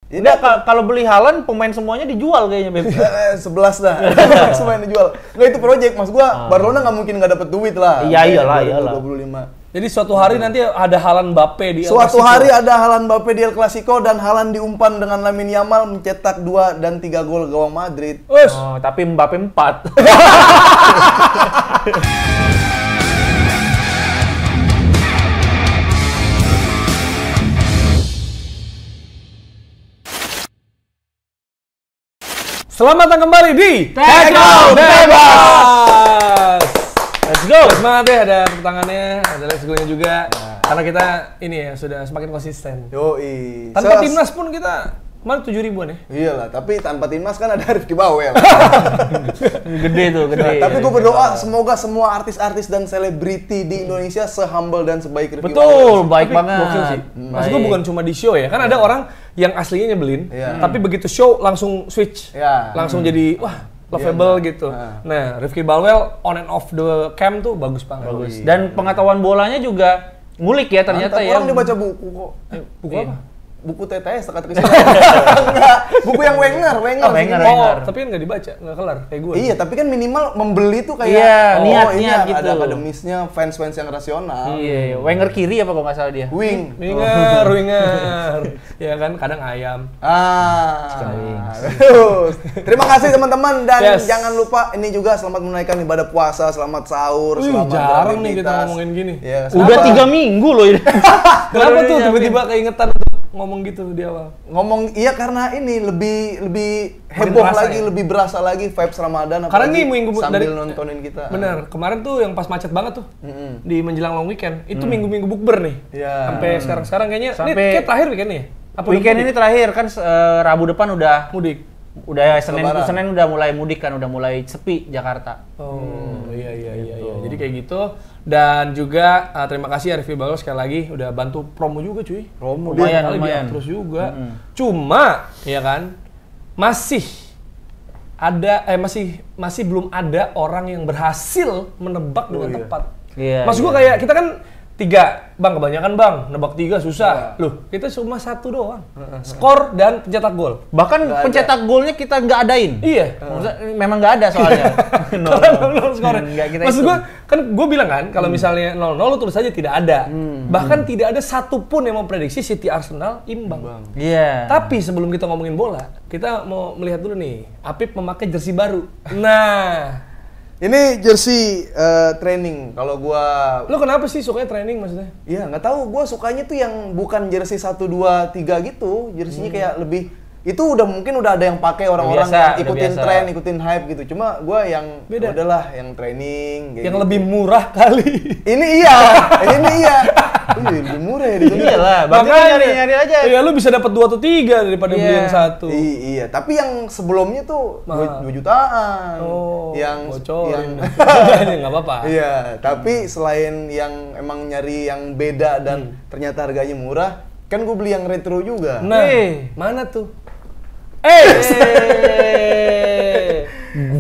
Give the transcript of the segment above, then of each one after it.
Enggak, kalau beli Haaland pemain semuanya dijual kayaknya, Beb. 11 dah. Semua yang dijual. Enggak, itu project maksud gua. Barcelona nggak mungkin nggak dapat duit lah. Iya, iyalah. 25. Jadi suatu hari nanti ada Haaland Mbappe di El Suatu Clasico. hari ada Haaland Mbappe di El Clasico dan Haaland diumpan dengan Lamine Yamal mencetak 2 dan 3 gol gawang Madrid. Wes. Oh, tapi Mbappe 4. Selamat datang kembali di Tackle Bebas. Let's go. Semangat ya, ada tepuk tangannya, ada let's go-nya juga. Karena kita ini ya sudah semakin konsisten. Yoi. Tanpa timnas pun kita kemarin 7.000-an ya. Iyalah, tapi tanpa timnas kan ada Rifki Bawel. Gede tuh, gede. Tapi gue berdoa semoga semua artis-artis dan selebriti di Indonesia se-humble dan sebaik Rifki Bawel. Betul, baik Tapi banget. gokil sih. Maksud gue bukan cuma di show ya. Kan ada orang yang aslinya nyebelin, tapi begitu show langsung switch. Iya. Langsung jadi wah, lovable gitu. Nah, Rifki Bawel on and off the cam tuh bagus banget. Bagus. Dan pengetahuan bolanya juga ngulik ya ternyata ya. Orang dia baca buku kok. Buku apa? Buku TTS teka-teki. Enggak, buku yang Wenger. Oh, Wenger. Tapi kan nggak dibaca, nggak kelar kayak gue. Iya, tapi kan minimal membeli tuh kayak Iya, ini niat gitu. ada akademisnya, fans-fans yang rasional. Iya, Wenger kiri apa kalau nggak salah dia? Wing. Winger. Ya kan, kadang ayam. Terus. Terima kasih teman-teman dan Yes. jangan lupa ini juga selamat menunaikan ibadah puasa, selamat sahur, Wih, selamat jarang nih kita beraktivitas. ngomongin gini. Ya, Udah 3 minggu loh ini. Kenapa tuh tiba-tiba keingetan untuk ngomong gitu di awal? ngomong iya karena ini lebih heboh berasa lagi, ya? lebih berasa lagi vibes Ramadan Karena apalagi nih minggu sambil dari- nontonin kita. Bener, kemarin tuh yang pas macet banget tuh di menjelang long weekend. Itu minggu-minggu bukber nih. Iya. Sampai sekarang kayaknya. Ini Sampai- kayak terakhir weekend nih. Apa Weekend udah ini terakhir kan Rabu depan udah mudik? Senin udah mulai mudik kan, udah mulai sepi Jakarta. Oh iya. Jadi kayak gitu. Dan juga terima kasih Rifki Bawel sekali lagi udah bantu promo juga cuy. Promo Lumayan, Kali lumayan. dia terus juga. Cuma ya kan masih ada masih belum ada orang yang berhasil menebak dengan tepat. Iya, Maksud gua kayak kita kan 3, Bang, kebanyakan Bang, nebak 3 susah. Loh, kita cuma 1 doang. Skor dan pencetak gol. Bahkan pencetak golnya kita nggak adain. Iya. Maksudnya, memang nggak ada soalnya. No. Nol skornya. Nggak kita Maksud hitung. gua kan gue bilang kan kalau misalnya 0-0 lu tulis aja tidak ada. Bahkan tidak ada satupun yang memprediksi City Arsenal imbang. Iya. Tapi sebelum kita ngomongin bola, kita mau melihat dulu nih, Apip memakai jersey baru. Nah, Ini jersey training kalau gua lu kenapa sih sukanya training maksudnya? iya nggak tahu gua sukanya tuh yang bukan jersey 1 2 3 gitu. Jersey-nya kayak lebih itu mungkin udah ada yang pakai orang-orang biasa, yang udah ikutin biasa. tren, ikutin hype gitu. Cuma gua yang Beda. udahlah yang training kayak Yang gitu. lebih murah kali. Ini iya. Wih, lebih murah ya di sini. Iyalah, berarti lu nyari-nyari aja. Iya, lu bisa dapat 2 atau 3 daripada beli Iya. yang 1. Iya, tapi yang sebelumnya tuh Mahal. 2 jutaan. Oh, yang bocorin. yang Nggak apa-apa. Iya, tapi selain yang emang nyari yang beda dan ternyata harganya murah, kan gue beli yang retro juga. Nah, Eh. mana tuh?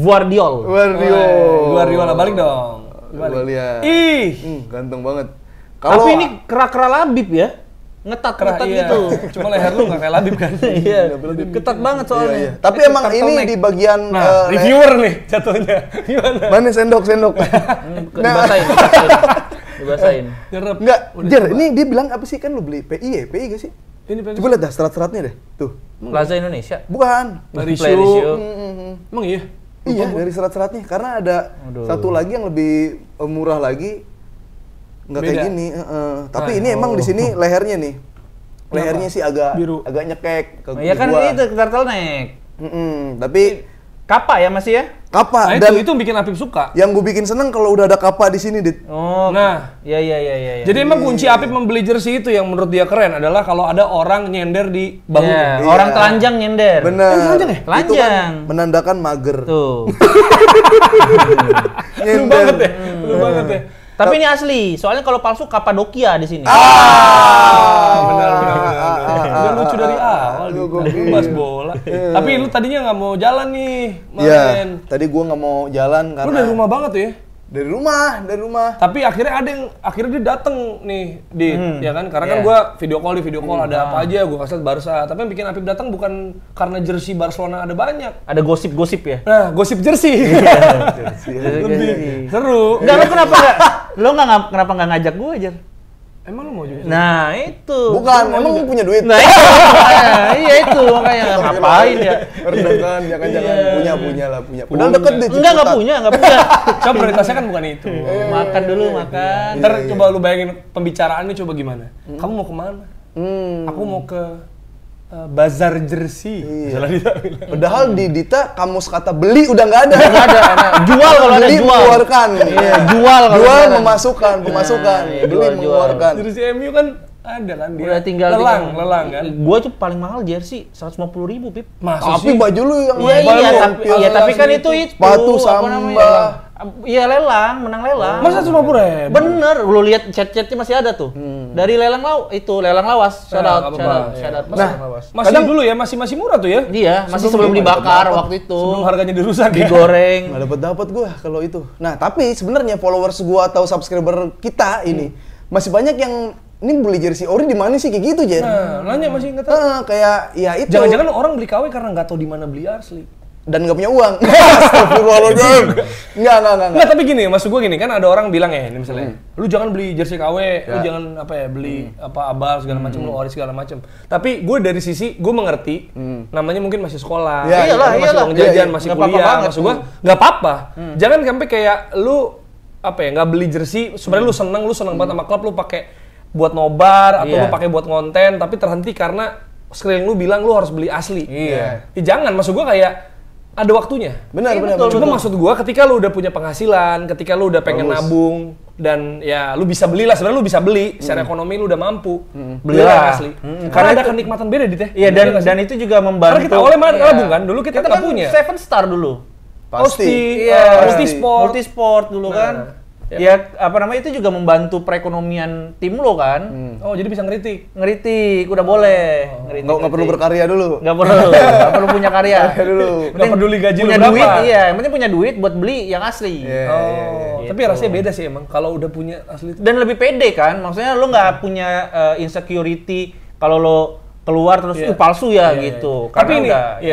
Guardiola. Balik dong. Gua lihat. Ih, Ganteng banget. Tapi ini kera-kera labib ya. Ngetat-ngetat iya. gitu. Cuma leher lu nggak kayak Labib kan? Iya. Ketat banget Iya, soalnya. iya. Tapi emang ini turtleneck. di bagian Nah, reviewer nih jatuhnya. Gimana? mana sendok. Dibasahin. Dibasahin. Nyerep. Enggak, Udah Jer, coba. ini dia bilang apa sih kan lu beli PI ya? PI gak sih? Ini pengen. Coba lihat dah serat-seratnya deh. Tuh. Plaza Indonesia. Bukan. Dari Play show. ratio. Emang iya? Iya, dari serat-seratnya. Karena ada Aduh. satu lagi yang lebih murah lagi. Nggak kayak Beda. gini. Tapi Ah, ini emang di sini lehernya nih. Lehernya sih agak Biru. agak nyekek ke Iya kan gua. itu turtleneck. Tapi Kapa ya masih ya? kapa Nah, dan itu bikin Apip suka. yang gue bikin seneng kalau udah ada kapa di sini, Dit. Oh. Nah, Iya. jadi emang kunci Apip membeli jersey itu yang menurut dia keren adalah kalau ada orang nyender di Iya, bahunya. orang telanjang nyender. Bener. telanjang ya? Itu Telanjang. kan menandakan mager. Tuh. Lu banget ya. Lu banget ya. Tapi ini asli, soalnya kalau palsu Kapadokia di sini. Benar. Udah lucu dari awal Aduh, lu gokil. bahas bola. Tapi lu tadinya nggak mau jalan nih, Iya, Maren. tadi gue nggak mau jalan Lu karena dari rumah banget tuh ya? Dari rumah. Tapi akhirnya dia dateng nih, ya kan? Karena kan gua video call ada apa aja, gua kasih liat Barca. Tapi yang bikin Apip datang bukan karena jersey Barcelona ada banyak. Ada gosip-gosip ya? Nah, gosip jersey. Lebih seru. Enggak, lu kenapa nggak ngajak gue aja? Emang lu mau juga? Nah, itu. Bukan, emang lu punya duit. Nah, iya itu makanya ngapain ya? Jangan punya. Padahal deket deh. Enggak punya. Coba prioritasnya kan bukan itu. Makan dulu, makan. Ntar coba lu bayangin pembicaraannya coba gimana. Kamu mau kemana? Aku mau ke bazar jersey. Padahal di Dita kamus kata beli udah nggak ada. Nggak ada. Jual kalau ada beli jual. mengeluarkan. Iya, jual kalau jual ada. pemasukan. Iya, Beli mengeluarkan. Jersey MU kan ada kan dia. Udah tinggal lelang kan. Gua tuh paling mahal jersey 150.000, Pip. Tapi baju lu yang Iya, tapi kan itu sepatu apa namanya? Samba. Iya lelang, menang lelang. Masa 150.000? Bener, lu lihat chat-chatnya masih ada tuh. Dari lelang lawas. Shout out. Nah, masih dulu ya, masih murah tuh ya? Iya, masih sebelum dibakar waktu itu. Sebelum harganya dirusak, digoreng. Nggak dapat gua kalau itu. Nah, tapi sebenarnya followers gua atau subscriber kita ini masih banyak yang ini beli jersey ori di mana sih kayak gitu, Jen? Nah, nanya masih nggak tahu. Kayak ya itu. Jangan-jangan orang beli KW karena nggak tahu di mana beli asli. Dan nggak punya uang. Astagfirullahaladzim. Enggak, tapi gini, maksud gue gini, kan ada orang bilang ya, ini misalnya, lu jangan beli jersey KW, lu jangan beli abal segala macam, lu ori segala macam. Tapi gue dari sisi gue mengerti, namanya mungkin masih sekolah, masih uang jajan, masih kuliah, maksud gue nggak apa-apa. Jangan sampai kayak lu nggak beli jersey, sebenarnya lu seneng banget sama klub, lu pakai buat nobar atau lu pakai buat konten, tapi terhenti karena sekeliling lu bilang lu harus beli asli. Iya. Jangan, maksud gue kayak ada waktunya. Benar. Cuma maksud gua ketika lu udah punya penghasilan, ketika lu udah pengen nabung dan ya lu bisa belilah, sebenarnya lu bisa beli secara ekonomi, lu udah mampu belilah asli. Karena ada kenikmatan beda di teh. Iya, dan itu juga membantu. Karena kita awalnya nabung kan, dulu kita nggak punya. 7 Star dulu. Pasti. Multisport dulu kan. Ya, apa namanya, itu juga membantu perekonomian tim lo kan. Oh, jadi bisa ngeritik, udah boleh. Nggak perlu berkarya dulu. Nggak perlu punya karya dulu. Nggak peduli gaji lu punya berapa. duit, yang penting punya duit buat beli yang asli. Tapi rasanya beda sih emang kalau udah punya asli. Dan lebih pede kan, maksudnya lo nggak punya insecurity kalau lo keluar terus palsu gitu. Tapi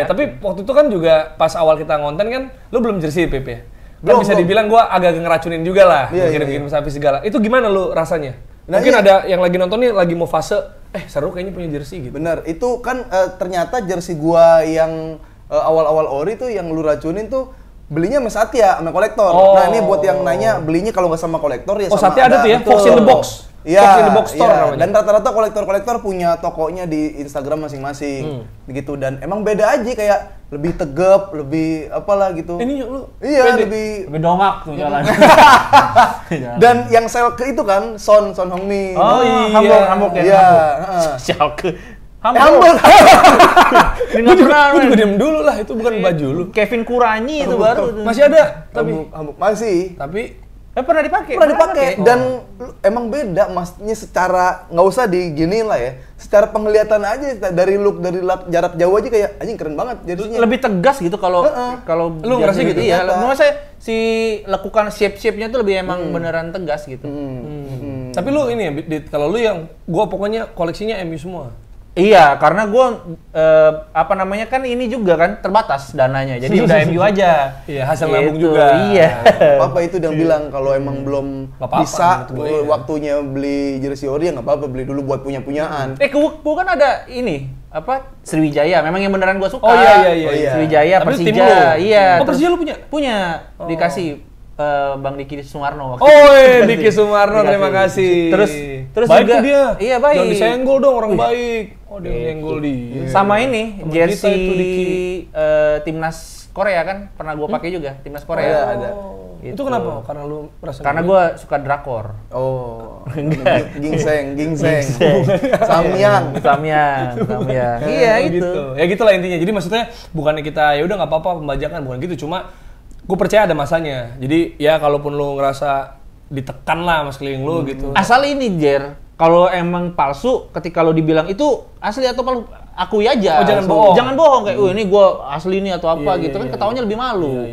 tapi waktu itu kan juga pas awal kita ngonten kan, lo belum jersey Pip ya. Kan bisa dibilang gue agak ngeracunin juga lah, kirim-kirim sapi segala. Itu gimana lu rasanya? Mungkin ada yang lagi nonton nih, lagi mau fase, seru kayaknya punya jersey gitu. Bener, itu kan ternyata jersey gua yang awal-awal ori tuh yang lu racunin tuh belinya sama Satya, sama kolektor. Nah ini buat yang nanya, belinya kalau nggak sama kolektor ya sama Satya ada tuh ya, Fox in the Box. Fox in the Box Store namanya. Dan rata-rata kolektor-kolektor punya tokonya di Instagram masing-masing. Begitu, dan emang beda aja, kayak lebih tegap, lebih apalah gitu. Ini lu? Iya, lebih dongak tuh jalan. Dan yang sel ke itu kan Son Heung-min. Oh iya, Hamburg ya. Iya, Schalke. Hamburg. Gue juga diam dulu lah, itu bukan baju lu. Kevin Kuranyi itu baru. Masih ada, tapi Hamburg masih. Tapi pernah dipakai. Dan emang beda maksudnya secara, nggak usah diginiin lah ya. Secara penglihatan aja dari look, dari jarak jauh aja kayak anjing keren banget jadinya. Lebih tegas gitu kalau lu ngerasa gitu ya. Menurut saya si lekukan shape-nya tuh lebih emang beneran tegas gitu. Tapi lu ini ya, kalau lu yang gua pokoknya koleksinya MU semua. Iya, karena gue kan ini juga kan terbatas dananya, jadi udah MU aja. Iya, hasil nabung juga. Iya. Papa itu yang bilang kalau emang belum bisa waktunya beli jersey ori ya nggak apa-apa, beli dulu buat punyaan. Bukan ada ini Sriwijaya, memang yang beneran gue suka. Oh iya. Sriwijaya, Persija. Iya. Oh, Persija lu punya? Punya. Dikasih Bang Diki Sumarno. Diki Sumarno, terima kasih. Terus baik juga dia. Iya, baik. Jangan disenggol dong, orang baik. Dia senggol dia. Sama ini jersey timnas Korea kan pernah gue pakai juga, timnas Korea. Ada. Itu kenapa? Karena lu merasa karena gue suka drakor. Gingseng. Samyang. Iya itu. Gitu. Ya gitulah intinya. Jadi maksudnya bukannya kita ya udah nggak apa-apa pembajakan, bukan gitu. Cuma gue percaya ada masanya. Jadi ya kalaupun lu ngerasa ditekan lah mas keliling lu gitu. Asal ini Jer, kalau emang palsu, ketika lo dibilang itu asli atau palsu, akui aja. Jangan bohong. Jangan bohong kayak, ini gue asli ini atau apa gitu kan, ketawanya lebih malu.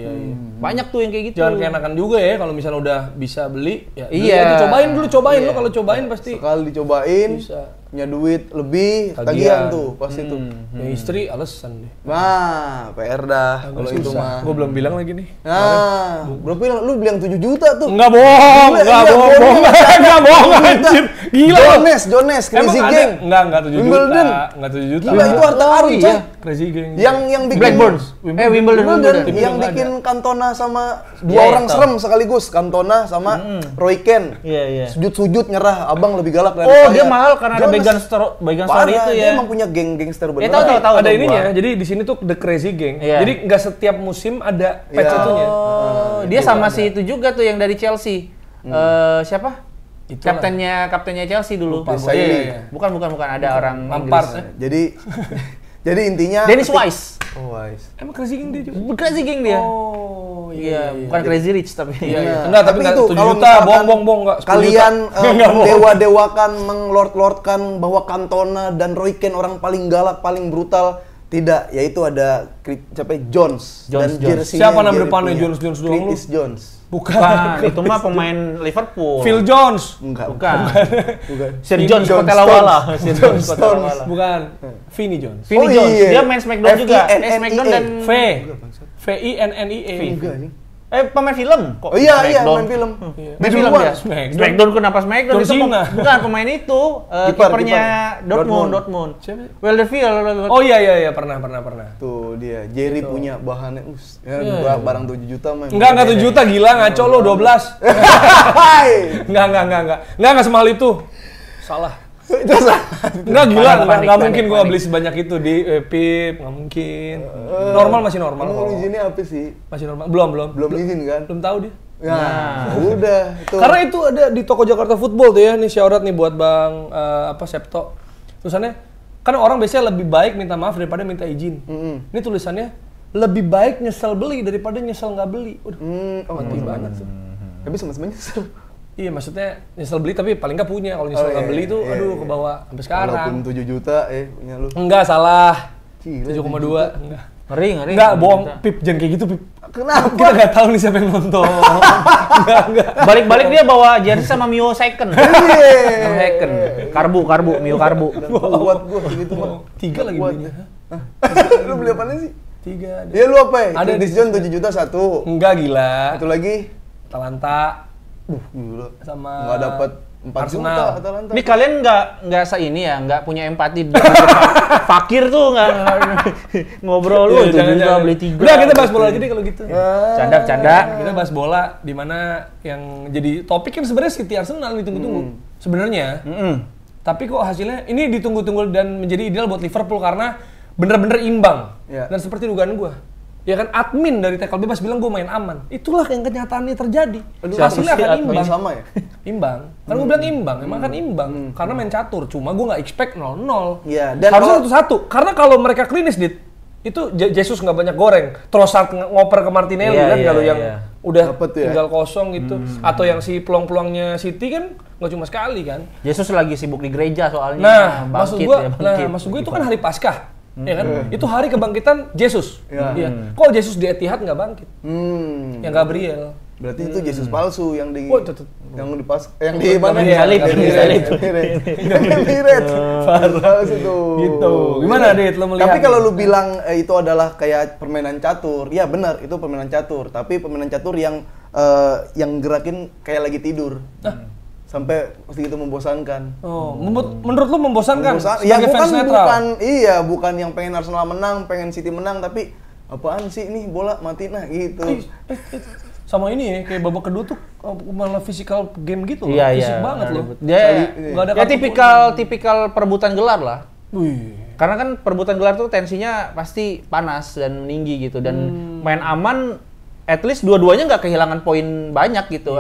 Banyak tuh yang kayak gitu. Jangan keenakan juga ya kalau misalnya udah bisa beli, ya iya. Cobain dulu, lo kalau cobain pasti. Sekali dicobain, punya duit lebih, tagihan tuh pasti tuh. Ya istri alasan deh. Nah, PR dah kalau itu mah. Gue belum bilang lagi nih. Nah, belum bilang, lu bilang 7 juta tuh. Enggak bohong, enggak bohong anjir. Gila. Jones, Crazy Gang. Enggak 7 juta. Enggak 7 juta. Gila itu harta karun, coy. Crazy Gang. Yang bikin Blackburns. Wimbledon. Yang bikin Cantona sama dua orang serem sekaligus, Cantona sama Roy Keane. Iya. Sujud-sujud nyerah, abang lebih galak dari saya. saya. Dia mahal karena ada Vegan Story itu ya. Dia emang punya gangster bener. Tahu. Ada ininya. Jadi di sini tuh The Crazy Gang. Jadi nggak setiap musim ada patch itunya. Dia sama si itu juga tuh yang dari Chelsea. Siapa? Kaptennya Chelsea dulu. Bukan ada orang Lampard. Jadi intinya Dennis Wise. Oh, Wise. Emang Crazy Gang dia juga? Crazy Gang dia. Oh, iya. Bukan Crazy Rich tapi. Iya. Enggak, tapi itu 7 juta, bohong enggak. Kalian mendewa-dewakan, menglord-lordkan bahwa Cantona dan Roy Keane orang paling galak, paling brutal. Tidak, yaitu ada siapa Jones dan jersey. Siapa nama depannya Jones doang lu? Curtis Jones. Bukan, itu mah pemain Liverpool. Phil Jones. Bukan. Sir Jones Kotelawala. Bukan. Vinnie Jones. Vinnie Jones. Dia main Smackdown juga. Smackdown dan V-I-N-N-I-E. Pemain film. Oh iya, main film. Main film dia. Smackdown kenapa Smackdown? Itu bukan pemain itu, kipernya Dortmund. Siapa? Wilderfield. Oh iya, pernah. Tuh dia, Jerry punya bahannya, barang 7 juta mah. Enggak 7 juta, gila ngaco lo 12. Enggak semahal itu. Salah. Enggak gila, enggak mungkin gua beli sebanyak itu di Pip, enggak mungkin. Masih normal. Kamu izinnya apa sih? Masih normal. Belum izin kan? Belum tahu dia. Nah, udah itu. Karena itu ada di toko Jakarta Football tuh ya, nih shout out nih buat Bang Septo. Tulisannya kan orang biasanya lebih baik minta maaf daripada minta izin. Ini tulisannya lebih baik nyesel beli daripada nyesel nggak beli. Mati banget tuh. Tapi sama-sama nyesel. Iya, maksudnya nyesel beli tapi paling nggak punya. Kalau nyesel nggak beli tuh, aduh kebawa sampai sekarang. Walaupun 7 juta, punya lu. Enggak, salah. 7,2. Enggak. Ngeri. Enggak, bohong. Pip, jangan kayak gitu, Pip. Kenapa? Kita nggak tahu nih siapa yang nonton. Enggak. Balik-balik dia bawa jersey sama Mio Second. Second. Karbu, Mio Karbu. Buat gua gitu mah. 3 lagi belinya. Lu beli apaan sih? 3. Iya lu apa ya? Ada Curtis Jones 7 juta 1. Enggak, gila. Satu lagi? Atalanta. Gila. Sama nggak dapat 4 juta Atalanta. Ini kalian nggak nggak punya empati. Fakir tuh nggak ngobrol lu. Jangan beli 3. Udah kita bahas bola aja deh kalau gitu. Canda. Kita bahas bola di mana yang jadi topik kan sebenarnya City Arsenal ditunggu-tunggu. Sebenarnya. Tapi kok hasilnya ini ditunggu-tunggu dan menjadi ideal buat Liverpool karena bener-bener imbang. Dan seperti dugaan gue. Ya kan admin dari tackle bebas bilang gue main aman. Itulah yang kenyataannya terjadi. Hasilnya akan imbang. Sama ya? Imbang. Kan gue bilang imbang. Emang kan imbang. Karena main catur. Cuma gue nggak expect 0-0. Iya. Harusnya 1-1. Karena kalau mereka klinis, Dit, itu Jesus nggak banyak goreng. Trossard ngoper ke Martinelli kalau yang udah tinggal kosong gitu. Atau yang si peluang-peluangnya City kan nggak cuma sekali kan. Jesus lagi sibuk di gereja soalnya. Nah, maksud gue itu kan hari Paskah. Ya kan? Itu hari kebangkitan Jesus. Iya. Kok Jesus di Etihad nggak bangkit? Yang Gabriel. Berarti itu Jesus palsu yang di yang di mana? Parah itu. Gitu. Gimana, Dit, lo melihat? Tapi kalau lu bilang itu adalah kayak permainan catur, ya benar itu permainan catur. Tapi permainan catur yang gerakin kayak lagi tidur. Sampai segitu membosankan. Oh, menurut lu membosankan? Ya bukan yang pengen Arsenal menang, pengen City menang, tapi apaan sih ini bola mati gitu. Sama ini ya, kayak babak kedua tuh malah physical game gitu loh. Fisik banget loh. Dia tipikal perebutan gelar lah. Karena kan perebutan gelar tuh tensinya pasti panas dan meninggi gitu dan main aman. At least dua-duanya nggak kehilangan poin banyak gitu,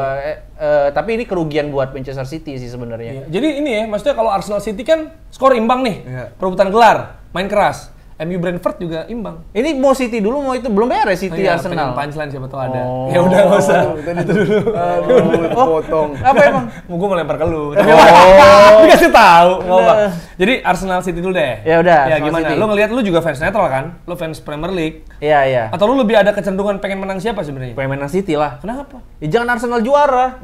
tapi ini kerugian buat Manchester City sih sebenarnya. Jadi ini ya, maksudnya kalau Arsenal City kan skor imbang nih, perebutan gelar, main keras. MU Brentford juga imbang. Ini mau City dulu, mau itu belum beres City Arsenal. Punchline siapa tahu ada. Ya udah enggak usah. Itu dulu. Aduh, potong. Apa emang? Gue mau lempar ke lu. Dikasih tahu, enggak apa. Jadi Arsenal City dulu deh. Ya udah. Ya gimana? Lu ngelihat lu juga fans netral kan? Lu fans Premier League. Iya. Atau lu lebih ada kecenderungan pengen menang siapa sebenarnya? Pengen menang City lah. Kenapa? Ya, jangan Arsenal juara.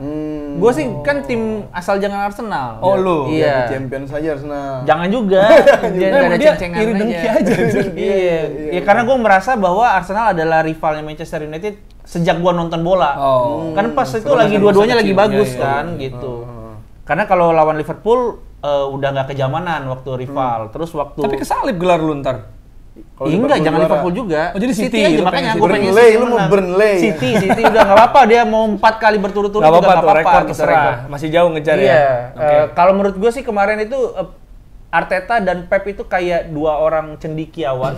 Gue sih kan tim asal jangan Arsenal. Oh lu? Iya. Champion saja Arsenal. Jangan juga. Jangan ada ceng-cengan iri dengki aja. Iya. Ya karena gue merasa bahwa Arsenal adalah rivalnya Manchester United sejak gue nonton bola. Kan pas itu lagi dua-duanya lagi bagus kan gitu. Karena kalau lawan Liverpool udah nggak kejamanan waktu rival. Terus waktu. Tapi kesalip gelar lu ntar. Enggak, jangan Liverpool juga. Oh jadi City aja, makanya gue pengen Burnley, lu mau Burnley. City udah nggak apa-apa, dia mau 4 kali berturut-turut juga nggak apa-apa. Rekor terserah. Masih jauh ngejar ya. Iya. Kalau menurut gue sih kemarin itu Arteta dan Pep itu kayak dua orang cendekiawan,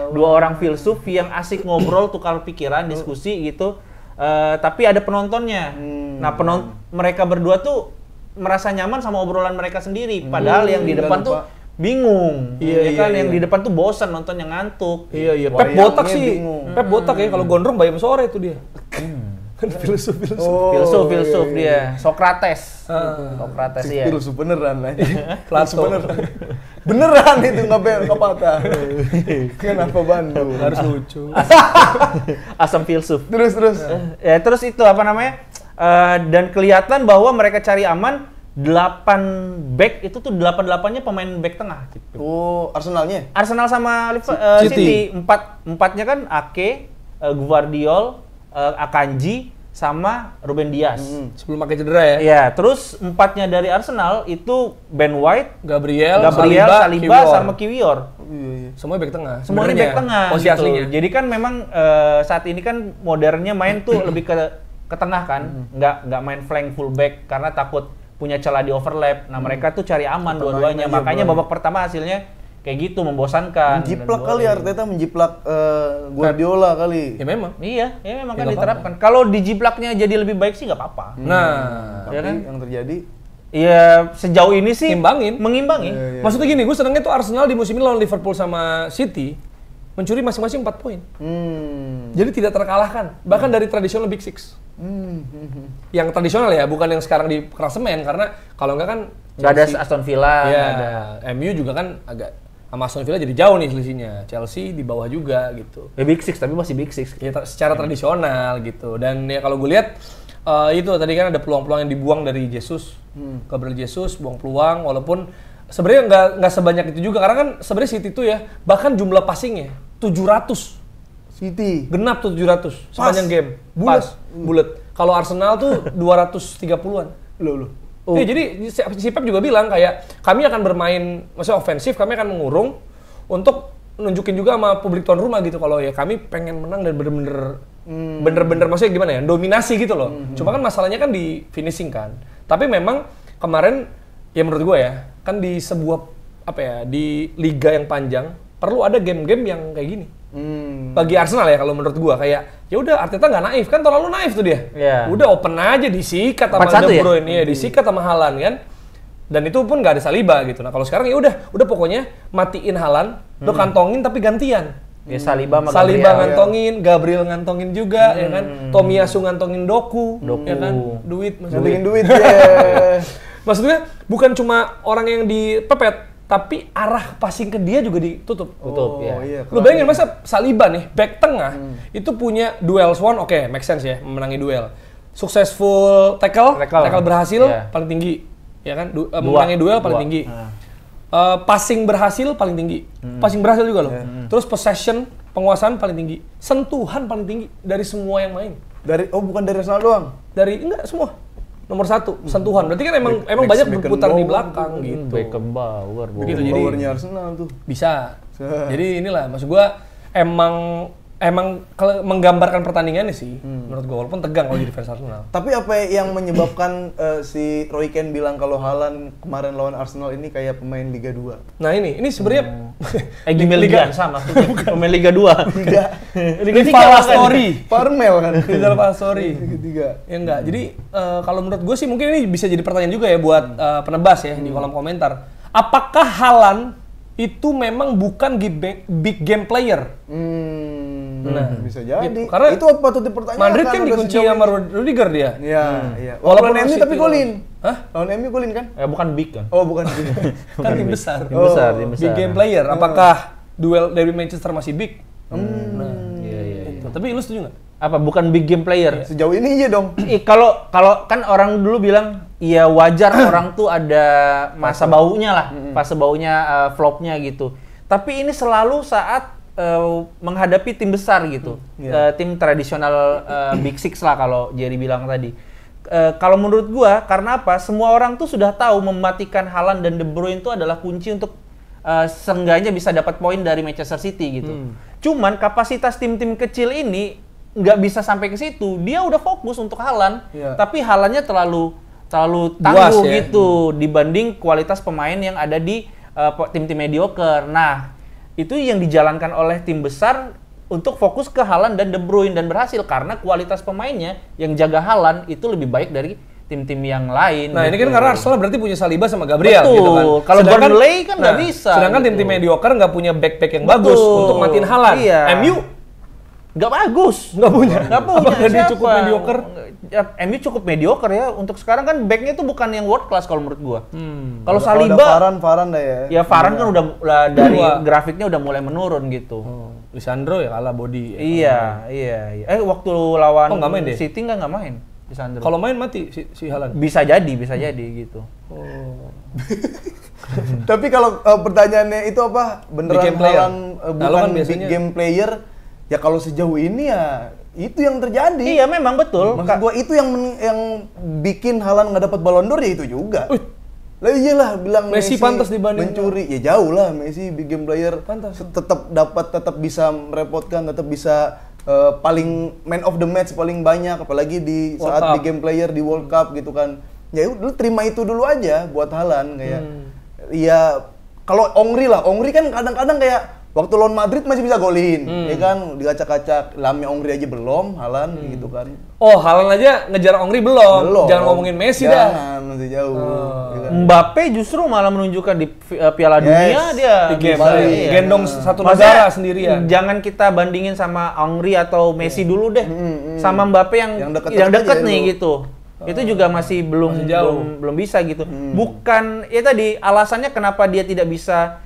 dua orang filsuf yang asik ngobrol, tukar pikiran, diskusi gitu. Tapi ada penontonnya. Nah, mereka berdua tuh merasa nyaman sama obrolan mereka sendiri. Padahal yang di depan tuh bingung. Iya kan, yang di depan tuh bosan nonton, yang ngantuk. Iya. Pep botak sih. Pep botak ya, kalau gondrong bayam sore itu dia. Kan filsuf dia. Sokrates ya. Filsuf beneran lah. Plato beneran itu nggak patah. Kenapa Bandung harus lucu. Asam filsuf. Terus. Ya terus itu apa namanya? Dan kelihatan bahwa mereka cari aman 8 back itu tuh 8-8-nya pemain back tengah. Oh, Arsenalnya? Arsenal sama City. Empatnya kan Ake, Gvardiol, Akanji sama Ruben Dias. Sebelum pakai cedera ya? Iya, terus 4-nya dari Arsenal itu Ben White, Gabriel, Saliba sama Kiwior. Semuanya back tengah. Semuanya back tengah. Posisi gitu. aslinya. Jadi kan memang saat ini kan modernnya main tuh lebih ke tengah kan, nggak main flank full back karena takut punya celah di overlap. Nah, mereka tuh cari aman dua-duanya. Makanya babak pertama hasilnya kayak gitu, membosankan. Menjiplak kali Arteta, menjiplak Guardiola kali. Ya memang. Iya, memang kan diterapkan. Kalau dijiplaknya jadi lebih baik sih nggak apa-apa. Nah, ya kan? Yang terjadi ya sejauh ini sih mengimbangi. Iya. Maksudnya gini, gue senengnya tuh Arsenal di musim ini lawan Liverpool sama City mencuri masing-masing 4 poin. Jadi tidak terkalahkan, bahkan dari tradisional Big Six. Yang tradisional ya, bukan yang sekarang di klasemen, karena kalau enggak kan nggak ada Aston Villa, ya, ada MU juga kan agak sama Aston Villa jadi jauh nih selisihnya. Chelsea di bawah juga gitu. Ya Big Six, tapi masih Big Six. Ya, secara tradisional gitu. Dan ya kalau gue lihat itu tadi kan ada peluang-peluang yang dibuang dari Jesus, Gabriel Jesus buang peluang, walaupun sebenarnya nggak sebanyak itu juga, karena kan sebenarnya City itu ya bahkan jumlah passingnya 700. City Genap tuh 700 sepanjang game. Bulet. Kalau Arsenal tuh 230-an. Loh. Oh. Jadi si Pep juga bilang kayak kami akan bermain, maksudnya ofensif, kami akan mengurung untuk nunjukin juga sama publik tuan rumah gitu kalau ya kami pengen menang dan bener-bener maksudnya gimana ya, dominasi gitu loh. Cuma kan masalahnya kan di finishing kan. Tapi memang kemarin ya menurut gue ya, kan di sebuah di liga yang panjang perlu ada game-game yang kayak gini. Bagi Arsenal ya kalau menurut gua kayak ya udah Arteta nggak naif, kan terlalu naif tuh dia. Yeah. Udah open aja, disikat sama De Bruyne ya, disikat sama Haaland kan. Dan itu pun nggak ada Saliba gitu. Nah kalau sekarang ya udah pokoknya matiin Haaland, lo kantongin tapi gantian. Ya Saliba ngantongin, Gabriel ngantongin juga ya kan. Tomiyasu ngantongin Doku. Ya kan. Ngantongin duit ya. Maksudnya bukan cuma orang yang dipepet, tapi arah passing ke dia juga ditutup. Iya, lu bayangin masa Saliba nih, back tengah, itu punya duel swan, oke, make sense ya, memenangi duel. Successful tackle berhasil, paling tinggi. Ya kan, memenangi duel paling tinggi. Passing berhasil paling tinggi. Passing berhasil juga loh. Terus possession, penguasaan paling tinggi. Sentuhan paling tinggi dari semua yang main. Bukan dari Arsenal doang? Enggak, semua. Nomor 1, sentuhan. Berarti kan emang banyak berputar di belakang gitu. Beckenbauer. Begitu, jadi Powernya Arsenal tuh. Bisa. Jadi inilah, maksud gua emang menggambarkan pertandingannya sih, menurut gua, walaupun tegang kalau jadi fans Arsenal. Tapi apa yang menyebabkan si Roy Keane bilang kalau Haaland kemarin lawan Arsenal ini kayak pemain Liga 2? Nah ini sebenarnya Liga sama, pemain Liga 2. Liga 3 story. Parmel kan. Liga story. Liga 3. Ya enggak. Jadi kalau menurut gue sih mungkin ini bisa jadi pertanyaan juga ya buat penebas ya di kolom komentar. Apakah Haaland itu memang bukan big game player. Nah, bisa jadi. Gitu. Karena itu patut dipertanyakan. Madrid kan dikunci sama Rudiger dia. Iya. Walaupun MU tapi golin. Hah? Lawan MU golin kan? Bukan big kan? Oh, bukan big. Kan tim besar. Tim besar. Big game player. Apakah duel dari Manchester masih big? Iya. Tapi lu setuju nggak? Apa bukan big game player? Sejauh ini iya dong. Kalau kan orang dulu bilang ya wajar orang tuh ada masa baunya lah, fase baunya flopnya gitu. Tapi ini selalu saat menghadapi tim besar gitu, tim tradisional Big Six lah kalau Jerry bilang tadi. Kalau menurut gua karena apa? Semua orang tuh sudah tahu mematikan Haaland dan De Bruyne itu adalah kunci untuk seenggaknya bisa dapat poin dari Manchester City gitu. Cuman kapasitas tim-tim kecil ini nggak bisa sampai ke situ. Dia udah fokus untuk Haaland, tapi Haalandnya terlalu tangguh gitu dibanding kualitas pemain yang ada di tim-tim mediocre. Nah, itu yang dijalankan oleh tim besar untuk fokus ke Haaland dan De Bruyne dan berhasil karena kualitas pemainnya yang jaga Haaland itu lebih baik dari tim-tim yang lain. Nah, ini kan karena Arsenal berarti punya Saliba sama Gabriel gitu kan. Kalau Burnley kan nggak bisa. Sedangkan tim-tim mediocre nggak punya back-back yang bagus untuk matiin Haaland. MU nggak bagus, nggak punya. Apakah dia cukup mediocre? MU cukup mediocre ya. Untuk sekarang kan backnya itu bukan yang world class kalau menurut gua. Kalau Saliba, Varane dah ya. Ya Varane kan udah dari grafiknya udah mulai menurun gitu. Lisandro ya kalah body. Iya. Waktu lawan nggak main deh? City nggak main Lisandro. Kalau main mati si Haaland. Bisa jadi gitu. Tapi kalau pertanyaannya itu apa? Beneran Haaland bukan big game player? Ya kalau sejauh ini ya itu yang terjadi. Iya memang betul. Maksud gua itu yang bikin Haaland nggak dapat Ballon d'Or ya itu juga. Lah iyalah bilang Messi pantas dibanding mencuri. Ya jauh lah Messi big game player. Pantas. Tetap bisa merepotkan, tetap bisa paling man of the match paling banyak apalagi di saat big game player di World Cup gitu kan. Ya udah terima itu dulu aja buat Haaland kayak. Ya kalau Ongri kan kadang-kadang kayak waktu lawan Madrid masih bisa golin, ya kan? Digacak-gacak, lamnya Ongri aja belum, Haaland gitu kan. Oh, Haaland aja ngejar Ongri belum. Jangan ngomongin Messi dah. Jangan, masih jauh. Ya kan? Mbappe justru malah menunjukkan di Piala Dunia dia gendong satu negara sendirian. Jangan kita bandingin sama Ongri atau Messi dulu deh. Sama Mbappe yang deket nih gitu. Itu juga masih belum bisa gitu. Bukan ya tadi alasannya kenapa dia tidak bisa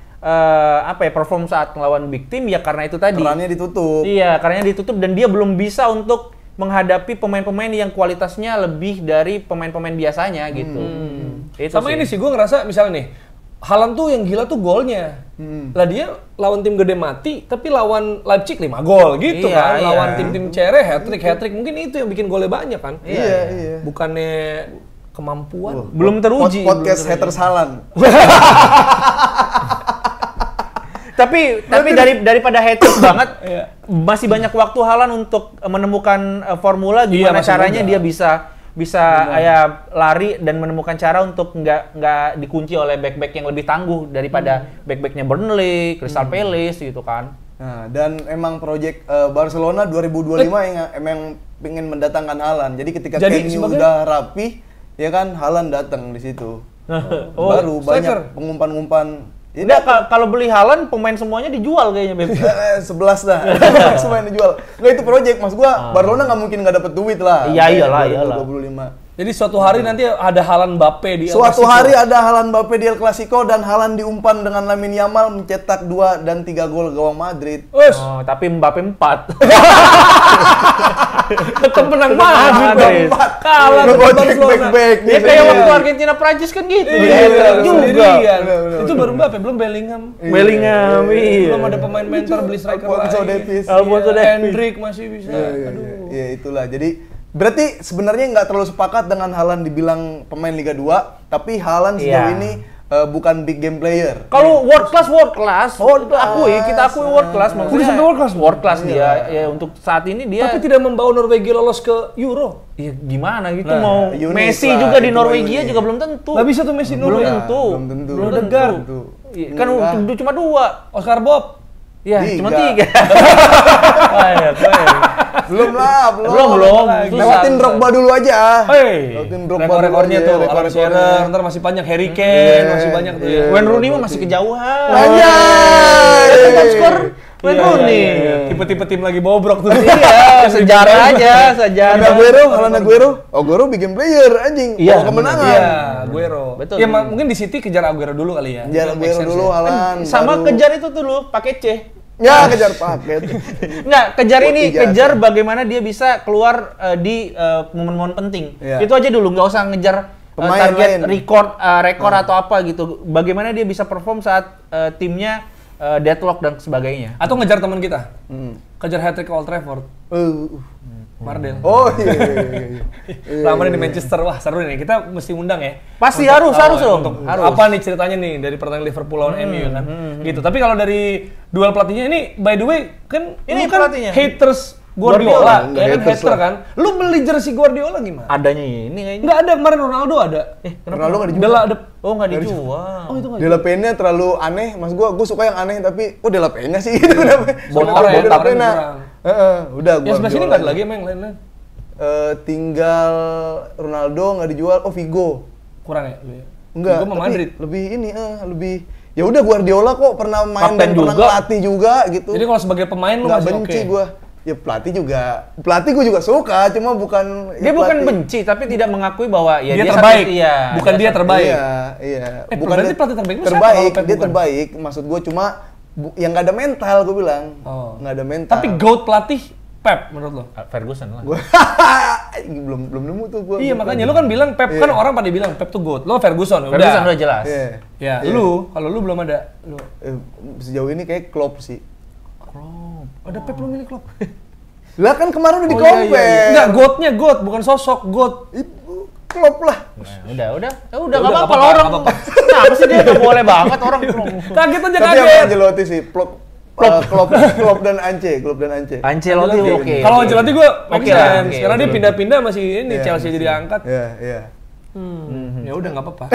perform saat melawan big team ya karena itu tadi. Kerannya ditutup. Iya, kerannya ditutup dan dia belum bisa untuk menghadapi pemain-pemain yang kualitasnya lebih dari pemain-pemain biasanya gitu. Sama ini sih gue ngerasa misalnya nih, Haaland tuh yang gila tuh golnya. Lah dia lawan tim gede mati, tapi lawan Leipzig 5 gol gitu kan. Lawan tim-tim cere hat-trick mungkin itu yang bikin golnya banyak kan. Iya. Bukannya kemampuan. Belum teruji. Podcast haters Haaland. Tapi daripada haters banget, masih banyak waktu Haaland untuk menemukan formula gimana caranya dia bisa lari dan menemukan cara untuk nggak dikunci oleh back-back yang lebih tangguh daripada back-backnya Burnley, Crystal Palace gitu kan. Nah, dan emang proyek Barcelona 2025 yang emang pengen mendatangkan Haaland. Jadi ketika Kenny udah rapi, ya kan Haaland datang di situ. Baru banyak pengumpan-umpan. Udah kalau beli Haaland pemain semuanya dijual kayaknya Beb. 11 dah. Semuanya dijual. Enggak itu project Mas gua. Barcelona enggak mungkin enggak dapat duit lah. Iyalah. 25. Jadi suatu hari nanti ada Haaland Mbappe di El Clasico. Suatu hari ada Haaland Mbappe di El Clasico dan Haaland diumpan dengan Lamine Yamal mencetak 2 dan 3 gol gawang Madrid. Tapi Mbappe 4. Tetap menang Madrid. Kalah back. Ya kayak waktu Argentina Prancis kan gitu. Juga. Itu baru Mbappe, belum Bellingham. Iya. Belum ada pemain mentor beli striker lain. Alphonso Davies. Hendrik masih bisa. Aduh. Ya itulah. Jadi berarti sebenarnya nggak terlalu sepakat dengan Haaland dibilang pemain Liga 2, tapi Haaland sejauh ini bukan big game player. Kalau world class, kita akui world class. Maksudnya world class dia. Ya untuk saat ini dia. Tapi tidak membawa Norwegia lolos ke Euro. Iya gimana gitu mau Messi juga di Norwegia juga belum tentu. Nggak bisa tuh Messi Norwegia. Belum tentu. Belum Degar. Kan cuma 2. Oscar Bob. Iya, cuma 3. Belum. Lewatin Drogba dulu aja. Lewatin Drogba. Rekor-rekornya tuh, Alan Shearer, ntar masih banyak, Harry Kane, masih banyak tuh. Wayne Rooney mah masih kejauhan. Anjay. Top skor Wayne Rooney. Tipe-tipe tim lagi bobrok tuh. Iya, sejarah aja, sejarah. Aguero bikin player anjing. Iya, kemenangan. Iya, Aguero. Betul. Ya mungkin di City kejar Aguero dulu kali ya. Kejar Aguero dulu, Haaland. Sama kejar itu tuh dulu pakai C. Ya, kejar paket. Nggak, kejar bagaimana dia bisa keluar di momen-momen penting. Iya. Itu aja dulu, nggak usah ngejar target rekor atau apa gitu. Bagaimana dia bisa perform saat timnya deadlock dan sebagainya. Atau ngejar teman kita. Kejar hat-trick ke Old Trafford. Mardel. Oh iya. Lama di Manchester, wah seru nih. Kita mesti undang ya. Pasti harus dong. Harus. Apa nih ceritanya nih dari pertandingan Liverpool lawan MU kan? Gitu. Tapi kalau dari duel pelatihnya ini, by the way, kan ini kan pelatihnya haters Guardiola, ya kan haters hater kan. Lu beli jersey Guardiola gimana? Adanya ini kayaknya. Nggak ada, kemarin Ronaldo ada. Ronaldo nggak dijual. Oh, nggak dijual. Oh, itu nggak De La Peña terlalu aneh, mas gua suka yang aneh tapi De La Peña sih gitu kenapa? Bola De La Peña. Udah Ya sebelah sini nggak ada lagi emang yang lain-lain. Tinggal Ronaldo nggak dijual, Figo. Kurang ya? Enggak, Figo sama Madrid. Lebih ini, lebih ya udah Guardiola kok pernah main dan pernah ngelatih juga gitu. Jadi kalau sebagai pemain lu nggak masih benci oke. gua. Ya pelatih gua juga suka, cuma bukan Dia bukan benci tapi tidak mengakui bahwa ya dia terbaik. Iya, bukan dia terbaik. Iya. Bukan berarti pelatih terbaik lu terbaik, siapa kalau Pep dia bukan? terbaik. Maksud gua cuma yang nggak ada mental gua bilang. Nggak ada mental. Tapi GOAT pelatih Pep menurut lo? Ferguson lah. belum nemu tuh gua. Iya makanya lu kan bilang Pep kan orang pada bilang Pep tuh GOAT. Lo Ferguson udah jelas. Ya, lu kalau lu belum ada lu. Sejauh ini kayak Klopp sih. Klopp. Ada Pep lu milih Klopp. Lah kan kemarin udah di-compare. Enggak, GOAT-nya GOAT, bukan sosok GOAT. Klopp lah. Udah enggak apa-apa orang. Kenapa sih dia enggak boleh banget orang. Kaget aja Tapi kaget. yang Ancelotti sih, Klopp dan Ance. Ancelotti oke. Kalau Ancelotti gue make sense. oke. Karena dia pindah-pindah masih ini Chelsea jadi angkat. Iya. Ya udah nggak apa-apa.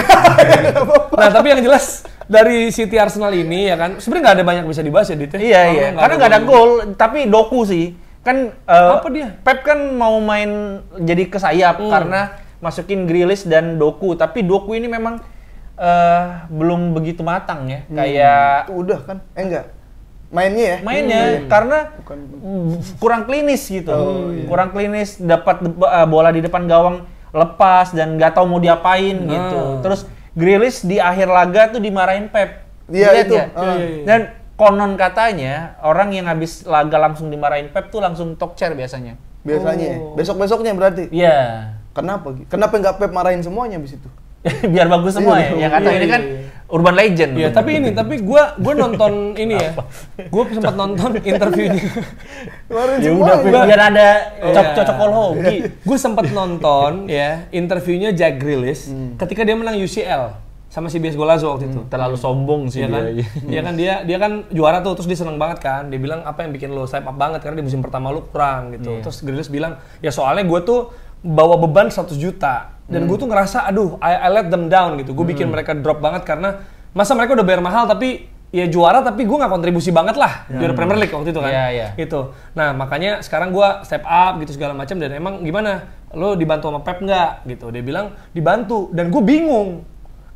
Nah tapi yang jelas dari City Arsenal ini ya kan, sebenarnya nggak ada banyak bisa dibahas ya Dit. Iya. Karena nggak ada gol, tapi doku sih. Kan apa dia? Pep kan mau main jadi ke sayap karena masukin Grealish dan Doku, tapi Doku ini memang belum begitu matang ya. Kayak udah kan? Enggak. Mainnya karena kurang klinis gitu. Kurang klinis, dapat bola di depan gawang lepas dan nggak tahu mau diapain gitu. Terus Grealish di akhir laga tuh dimarahin Pep. Iya itu. Dan konon katanya orang yang habis laga langsung dimarahin Pep tuh langsung talk chair biasanya. Besok-besoknya berarti. Iya. Kenapa nggak Pep marahin semuanya abis itu? Biar bagus semua ya. Yang kata ini kan urban legend. Iya, tapi gua nonton ini ya. Gua sempat nonton interviewnya. Ya udah biar ada cocok-cocok. Gue sempat nonton ya interviewnya Jack Grealish ketika dia menang UCL sama si BS Golazo waktu itu. Terlalu sombong sih dia. Dia kan juara tuh, terus dia seneng banget kan. Dia bilang apa yang bikin lo step up banget karena di musim pertama lo kurang gitu. Terus Grealish bilang, ya soalnya gue tuh bawa beban 100 juta. Dan gue tuh ngerasa, aduh, I let them down gitu. Gue bikin mereka drop banget karena masa mereka udah bayar mahal tapi ya juara tapi gue nggak kontribusi banget lah juara Premier League waktu itu kan. Gitu. Nah makanya sekarang gue step up gitu segala macam dan emang gimana? Lo dibantu sama Pep nggak? Gitu. Dia bilang dibantu dan gue bingung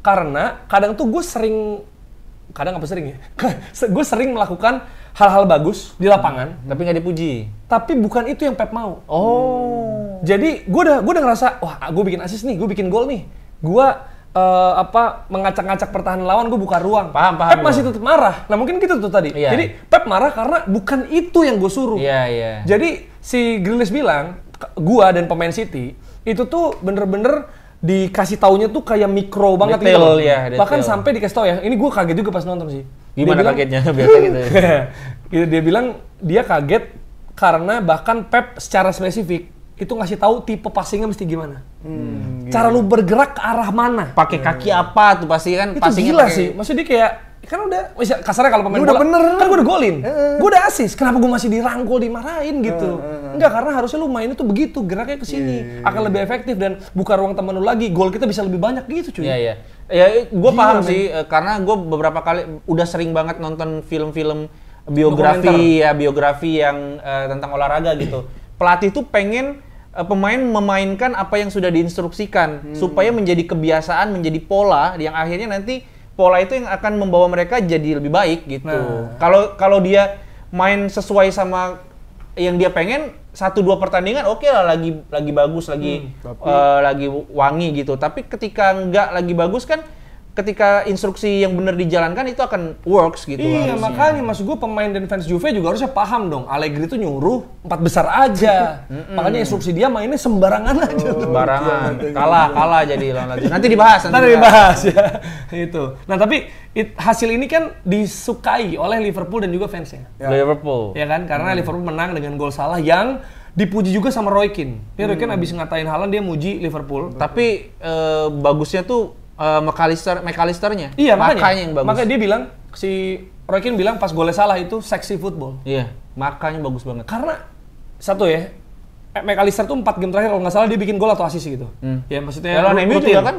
karena kadang tuh gue sering gue sering melakukan hal-hal bagus di lapangan tapi nggak dipuji. Tapi bukan itu yang Pep mau. Jadi gue udah ngerasa, wah gue bikin assist nih, gue bikin gol nih, gue mengacak-ngacak pertahanan lawan, gue buka ruang. Paham. Pep masih tetap marah. Nah mungkin gitu tuh tadi. Jadi Pep marah karena bukan itu yang gue suruh. Jadi si Grealish bilang, gue dan pemain City itu tuh bener-bener dikasih taunya tuh kayak mikro banget detail, gitu. Bahkan sampai dikasih tau ya, ini gue kaget juga pas nonton sih. Gimana kagetnya biasa gitu. Dia bilang dia kaget karena bahkan Pep secara spesifik itu ngasih tahu tipe passingnya mesti gimana. Cara lu bergerak ke arah mana. Pakai kaki apa tuh pasti kan. Itu gila sih. Maksudnya dia kayak kan udah kasarnya kalau pemain bola kan gue udah golin, gue udah assist, kenapa gue masih dirangkul dimarahin gitu? Enggak, karena harusnya lu main itu begitu, geraknya ke sini akan lebih efektif dan buka ruang teman lu lagi, gol kita bisa lebih banyak gitu cuy. Ya gue paham sih karena gue beberapa kali udah sering banget nonton film-film biografi yang tentang olahraga gitu. pelatih tuh pengen pemain memainkan apa yang sudah diinstruksikan supaya menjadi kebiasaan, menjadi pola yang akhirnya nanti pola itu yang akan membawa mereka jadi lebih baik gitu. Kalau dia main sesuai sama yang dia pengen 1-2 pertandingan oke lah, lagi bagus, lagi wangi gitu. Tapi ketika nggak lagi bagus kan, ketika instruksi yang benar dijalankan itu akan works gitu. Iya, harusnya. Makanya maksud gue pemain dan fans Juve juga harusnya paham dong. Allegri itu nyuruh 4 besar aja. Makanya instruksi dia mainnya sembarangan aja. Sembarangan. Kalah jadi lawan Lazio. Nanti dibahas ya. Itu. Nah, tapi hasil ini kan disukai oleh Liverpool dan juga fansnya. Ya. Liverpool. Ya kan? Karena Liverpool menang dengan gol Salah yang dipuji juga sama Roy Keane. Roy Keane abis ngatain Haaland dia muji Liverpool. Tapi bagusnya tuh McAllister-nya. Iya, makanya yang bagus. Makanya dia bilang, si Roy Keane bilang pas golnya Salah itu sexy football. Iya, makanya bagus banget. Karena satu ya, McAllister tuh 4 game terakhir kalau nggak salah dia bikin gol atau assist gitu. Ya maksudnya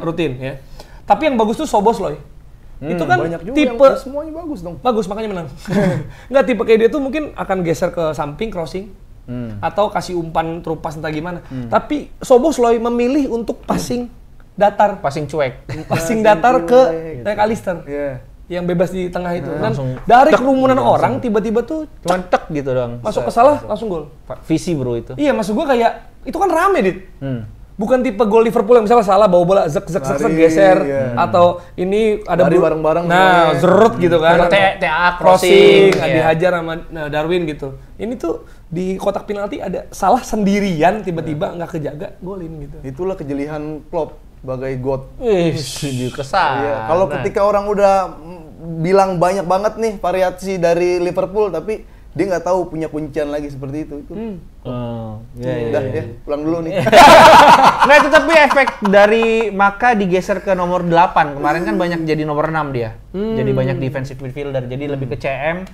rutin ya. Tapi yang bagus tuh Szoboszlai. Itu kan tipe semuanya bagus dong. Bagus makanya menang. Nggak, tipe kayak dia tuh mungkin akan geser ke samping crossing. Atau kasih umpan terupas entah gimana. Tapi Szoboszlai memilih untuk passing datar, passing cuek, passing datar ke McAllister, yang bebas di tengah itu. Dan dari kerumunan orang tiba-tiba tuh cuman tek gitu dong. Masuk ke Salah langsung gol. Visi bro itu. Iya, maksud gua kayak itu kan rame Dit. Bukan tipe gol Liverpool yang misalnya Salah bawa bola zek geser atau ini ada bareng-bareng. Nah, zerut gitu kan. TA crossing, dihajar sama Darwin gitu. Ini tuh di kotak penalti ada Salah sendirian tiba-tiba nggak kejaga golin gitu. Itulah kejelihan Klopp sebagai God. Kesal. Iya. Kalau ketika orang udah bilang banyak banget nih variasi dari Liverpool, tapi dia nggak tahu punya kuncian lagi seperti itu. Udah ya, pulang dulu nih. Nah itu tapi efek dari Maka digeser ke nomor 8. Kemarin kan banyak jadi nomor 6 dia. Jadi banyak defensive midfielder, jadi lebih ke CM.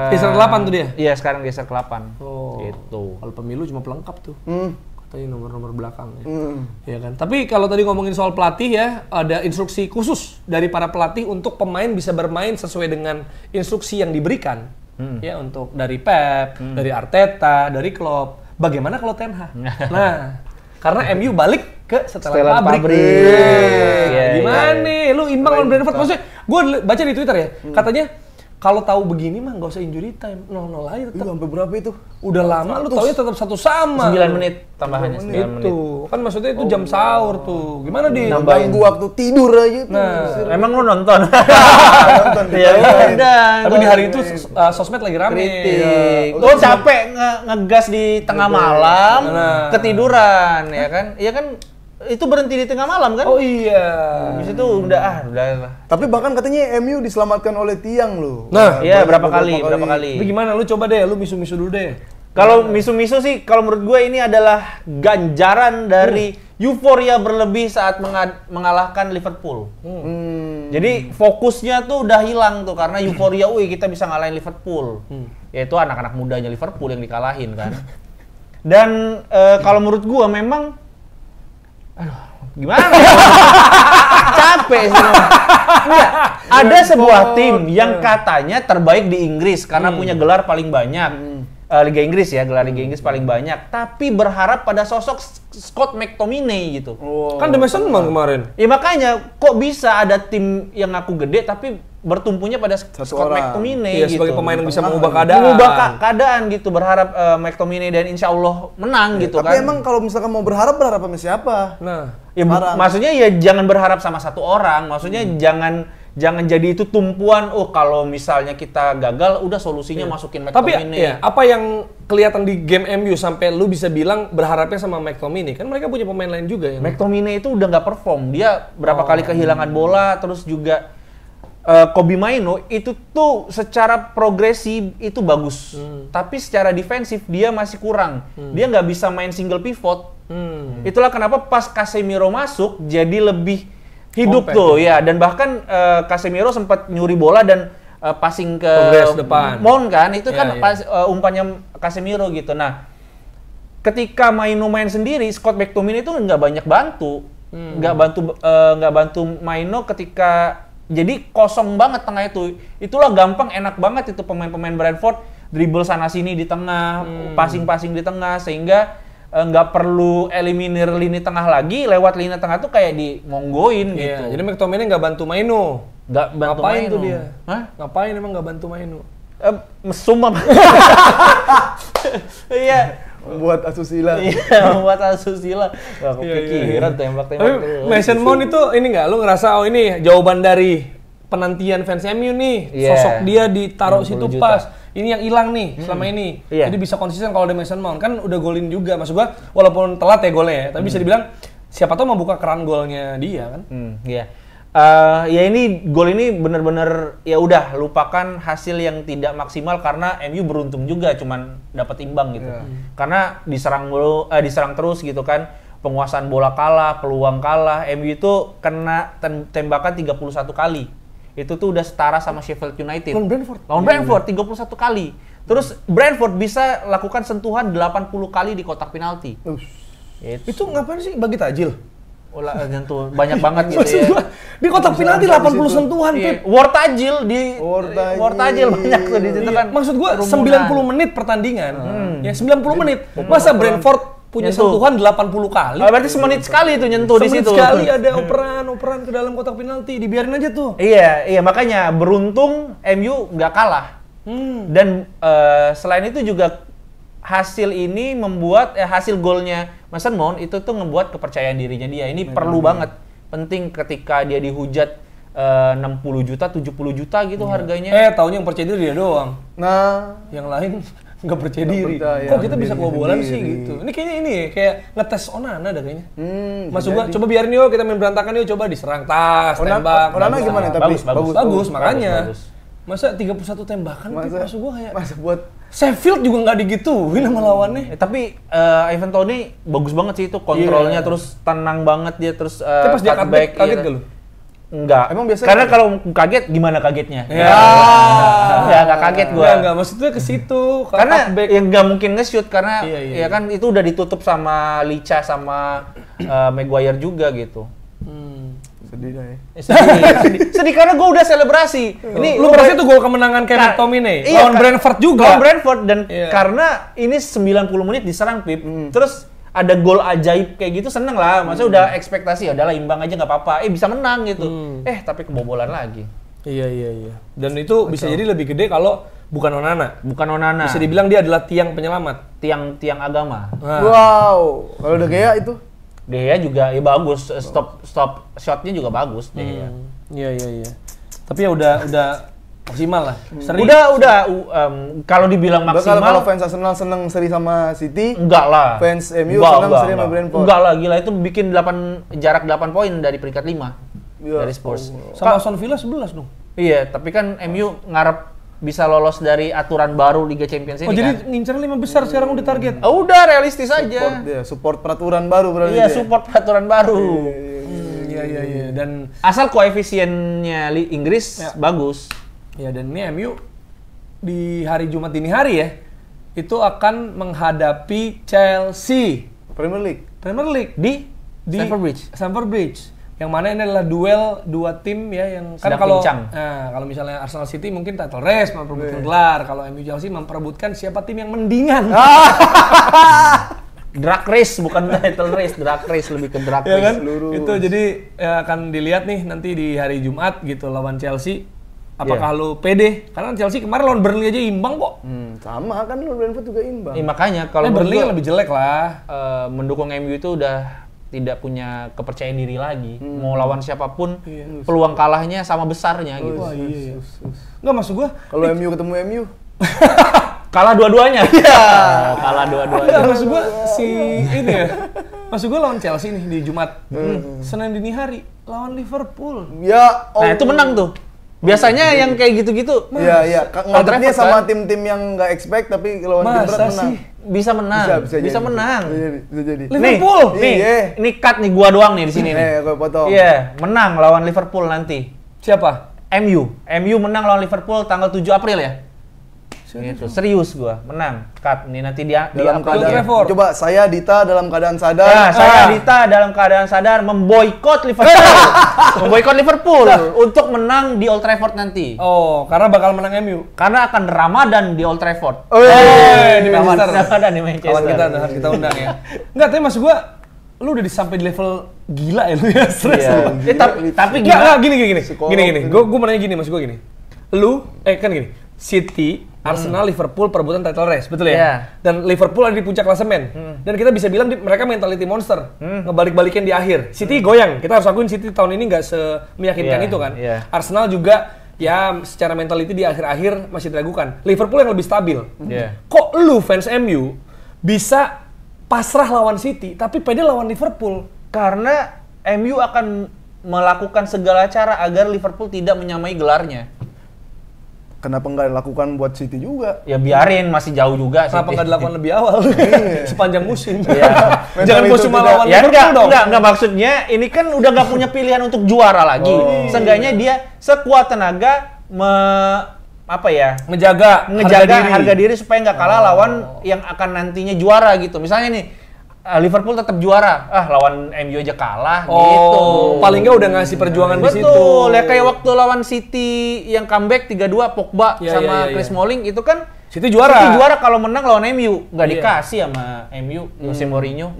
Geser ke 8 tuh dia? Iya, sekarang geser ke 8. Gitu. Kalau pemilu cuma pelengkap tuh. Tadi nomor-nomor belakang ya kan. Tapi kalau tadi ngomongin soal pelatih ya, ada instruksi khusus dari para pelatih untuk pemain bisa bermain sesuai dengan instruksi yang diberikan. Ya, untuk dari Pep, dari Arteta, dari Klopp. Bagaimana kalau Ten Hag? Nah, karena MU balik ke setelan pabrik. Gimana nih? Lu imbang lawan Brentford. Maksudnya, gue baca di Twitter ya, katanya kalau tahu begini mah nggak usah injury time, 0-0 aja tetap. Sampai berapa itu? Udah lama, lu taunya tetap satu sama. 9 menit tambahannya, 9 menit. Itu, kan maksudnya itu jam sahur tuh. Gimana di nambahin waktu tidur aja tuh. Nah, emang lu nonton? Ya udah. Tapi di hari itu sosmed lagi rame. Lu capek ngegas di tengah malam, ketiduran ya kan? Iya kan? Itu berhenti di tengah malam kan? Oh iya. Habis itu udah Tapi bahkan katanya MU diselamatkan oleh tiang loh. Nah, iya berapa kali. Tapi gimana lu coba deh, lu misu-misu dulu deh. Kalau misu-misu sih, kalau menurut gue ini adalah ganjaran dari euforia berlebih saat mengalahkan Liverpool. Jadi fokusnya tuh udah hilang tuh karena euforia, kita bisa ngalahin Liverpool. Yaitu anak-anak mudanya Liverpool yang dikalahin kan. Dan kalau menurut gue memang gimana? Capek sih. Enggak, ada sebuah tim yang katanya terbaik di Inggris karena punya gelar paling banyak. Liga Inggris ya, gelar Liga Inggris paling banyak. Tapi berharap pada sosok Scott McTominay gitu. Kan The Mason kemarin. Ya makanya, kok bisa ada tim yang ngaku gede tapi bertumpunya pada Scott McTominay gitu. Sebagai pemain yang bisa mengubah keadaan. Mengubah keadaan gitu, berharap McTominay dan insya Allah menang gitu kan. Tapi emang kalau misalkan mau berharap sama siapa? Nah, ya maksudnya ya jangan berharap sama satu orang. Maksudnya jangan jadi itu tumpuan. Kalau misalnya kita gagal, udah solusinya masukin McTominay. Tapi apa yang kelihatan di game MU sampai lu bisa bilang berharapnya sama McTominay? Kan mereka punya pemain lain juga yang McTominay itu udah nggak perform. Dia berapa kali kehilangan bola, terus juga Kobbie Mainoo itu tuh secara progresi itu bagus, tapi secara defensif dia masih kurang. Dia nggak bisa main single pivot. Itulah kenapa pas Casemiro masuk jadi lebih hidup tuh ya. Dan bahkan Casemiro sempat nyuri bola dan passing ke Mount kan, itu kan umpannya Casemiro gitu. Nah, ketika Mainoo main sendiri, Scott McTominay itu nggak banyak bantu, nggak bantu Mainoo ketika jadi kosong banget tengah itu. Itulah gampang enak banget itu pemain-pemain Brentford dribble sana sini di tengah, passing-passing di tengah, sehingga nggak perlu eliminir lini tengah lagi, lewat lini tengah tuh kayak di monggoin gitu. Jadi McTominay nggak bantu Maino. Nggak bantu Ngapain Maino. tuh dia? Hah? Ngapain emang nggak bantu Maino? Mesum apa? Iya. Membuat asusila. Iya, membuat asusila. Gak kepikiran tembak-tembak. Tapi Mason Mount itu ini nggak? Lu ngerasa ini jawaban dari penantian fans MU nih, sosok dia ditaruh situ pas. Ini yang hilang nih selama ini. Jadi bisa konsisten kalau ada Mason Mount. Kan udah golin juga. Maksud gua walaupun telat ya golnya ya, tapi bisa dibilang siapa tahu membuka keran golnya dia kan. Iya. Ya ini gol ini benar-benar ya udah lupakan hasil yang tidak maksimal karena MU beruntung juga cuman dapat imbang gitu. Karena diserang terus gitu kan. Penguasaan bola kalah, peluang kalah. MU itu kena tembakan 31 kali. Itu tuh udah setara sama Sheffield United. Lawan Brentford 31 kali. Terus Brentford bisa lakukan sentuhan 80 kali di kotak penalti. Itu ngapain sih bagi tajil? Nyentuh banyak banget gitu ya. Di kotak penalti 80 sentuhan, Pip. War tajil banyak tuh di situ kan. Maksud gua 90 menit pertandingan. Ya 90 menit. Masa Brentford punya sentuhan 80 kali? Berarti semenit sekali itu nyentuh di situ. Semenit sekali ada operan ke dalam kotak penalti, dibiarin aja tuh. Iya, makanya beruntung MU nggak kalah. Dan selain itu juga hasil ini membuat hasil golnya Mason Mount itu tuh ngebuat kepercayaan dirinya dia. Ini perlu banget, penting ketika dia dihujat 60 juta, 70 juta gitu harganya. Taunya yang percaya diri dia doang. Nah, yang lain nggak percaya diri. Kok kita bisa kebobolan sih gitu. Ini kayaknya kayak ngetes Onana dah kayaknya. Maksud gua coba biarin yuk kita main berantakan yuk, coba diserang tembak. Onana gimana tapi bagus makanya. Masa 31 tembakan maksud gua kayak masa buat Sheffield juga nggak digituin sama lawannya. Tapi Ivan Toney bagus banget sih itu kontrolnya, terus tenang banget dia, terus tapi pas dia kaget gak lu? Enggak. Emang biasanya karena kalau kaget gimana kagetnya? Ya nggak kaget gua. Enggak, maksudnya ke situ. Karena yang nggak mungkin nge-shoot karena ya kan itu udah ditutup sama Licha sama Maguire juga gitu. Sedih dah ya. Sedih karena gue udah selebrasi. Ini lu berarti tuh gol kemenangan kayak McTominay lawan Brentford juga. Lawan Brentford dan karena ini 90 menit diserang Pip. Terus ada gol ajaib kayak gitu seneng lah. Maksudnya udah ekspektasi adalah imbang aja nggak apa-apa. Bisa menang gitu. Tapi kebobolan lagi. Iya. Dan itu bisa jadi lebih gede kalau bukan Onana. Bisa dibilang dia adalah tiang penyelamat, tiang agama. Wow. Kalau udah kayak itu Dea juga ya bagus, stop shotnya juga bagus Dea. Iya. Tapi ya udah maksimal lah. Udah kalau dibilang maksimal. Kalau fans Arsenal seneng seri sama City, enggak lah. Fans MU seneng seri sama Brentford. Enggak lah, gila itu bikin jarak 8 poin dari peringkat 5 dari Spurs. Sama Aston Villa 11 dong. Iya, tapi kan MU ngarep bisa lolos dari aturan baru Liga Champions ini. Jadi ngincer 5 besar sekarang udah target. Udah realistis aja. Support peraturan baru berarti. Iya, support peraturan baru. Iya. Dan asal koefisiennya Inggris bagus. Ya, dan ini MU di hari Jumat dini hari ya itu akan menghadapi Chelsea Premier League di Stamford Bridge. Yang mana ini adalah duel dua tim ya yang kan kalau misalnya Arsenal City mungkin title race memperebutkan gelar, kalau MU Chelsea memperebutkan siapa tim yang mendingan. Drag race bukan title race, drag race lebih ke drag race. Kan? Itu jadi akan dilihat nih nanti di hari Jumat gitu lawan Chelsea. Apakah lu pede? Karena Chelsea kemarin lawan Burnley aja imbang kok. Sama kan lawan Brentford juga imbang. Makanya kalau Burnley lebih jelek lah. Mendukung MU itu udah tidak punya kepercayaan diri lagi. Mau lawan siapapun, peluang kalahnya sama besarnya gitu. Wah, iya. Nggak, maksud gua kalau MU ketemu MU kalah dua-duanya. Kalah dua-duanya. Nggak, maksud gua ini ya. Maksud gua lawan Chelsea nih di Jumat. Senin dini hari lawan Liverpool. Ya, nah itu menang tuh. Biasanya yang kayak gitu-gitu. Iya. Ngadepnya sama tim-tim yang nggak expect tapi lawan tim berat menang. Bisa menang. Bisa menang. Bisa jadi. Liverpool. Nih cut nih gua doang nih di sini nih. Gue potong. Iya, menang lawan Liverpool nanti. Siapa? MU menang lawan Liverpool tanggal 7 April ya. Gitu. Serius gua, menang. Cut nih nanti dia dalam keadaan. Trafford. Coba saya Dita dalam keadaan sadar. Nah, saya Dita dalam keadaan sadar memboikot Liverpool. Memboikot Liverpool untuk menang di Old Trafford nanti. Oh, karena bakal menang MU. Karena akan Ramadan di Old Trafford. Di Manchester. Ramadan di Manchester. Kawan kita harus kita undang ya. Enggak, tapi maksud gua lu udah sampai di level gila ya lu ya, stres. Iya. Tapi gimana? Gini. Gua mau nanya gini, maksud gua gini. Lu kan gini, City, Arsenal, Liverpool perebutan title race, betul ya? Yeah. Dan Liverpool ada di puncak klasemen. Dan kita bisa bilang mereka mentality monster, ngebalik-balikin di akhir. City goyang, kita harus akuin City tahun ini nggak meyakinkan itu kan. Arsenal juga ya secara mentality di akhir-akhir masih diragukan. Liverpool yang lebih stabil. Kok lu fans MU bisa pasrah lawan City, tapi pede lawan Liverpool? Karena MU akan melakukan segala cara agar Liverpool tidak menyamai gelarnya. Kenapa nggak dilakukan buat City juga? Ya biarin, masih jauh juga. Kenapa nggak dilakukan lebih awal? Sepanjang musim. Iya. Jangan gue cuma lawan Liverpool dong. Enggak, maksudnya ini kan udah nggak punya pilihan untuk juara lagi. Seenggaknya dia sekuat tenaga ngejaga harga diri supaya nggak kalah lawan yang akan nantinya juara gitu. Misalnya nih, Liverpool tetap juara, lawan MU aja kalah gitu. Paling nggak udah ngasih perjuangan di situ. Betul, ya kayak waktu lawan City yang comeback 3-2 Pogba sama Chris Smalling itu kan City juara. City juara kalau menang lawan MU, nggak dikasih sama MU Jose Mourinho.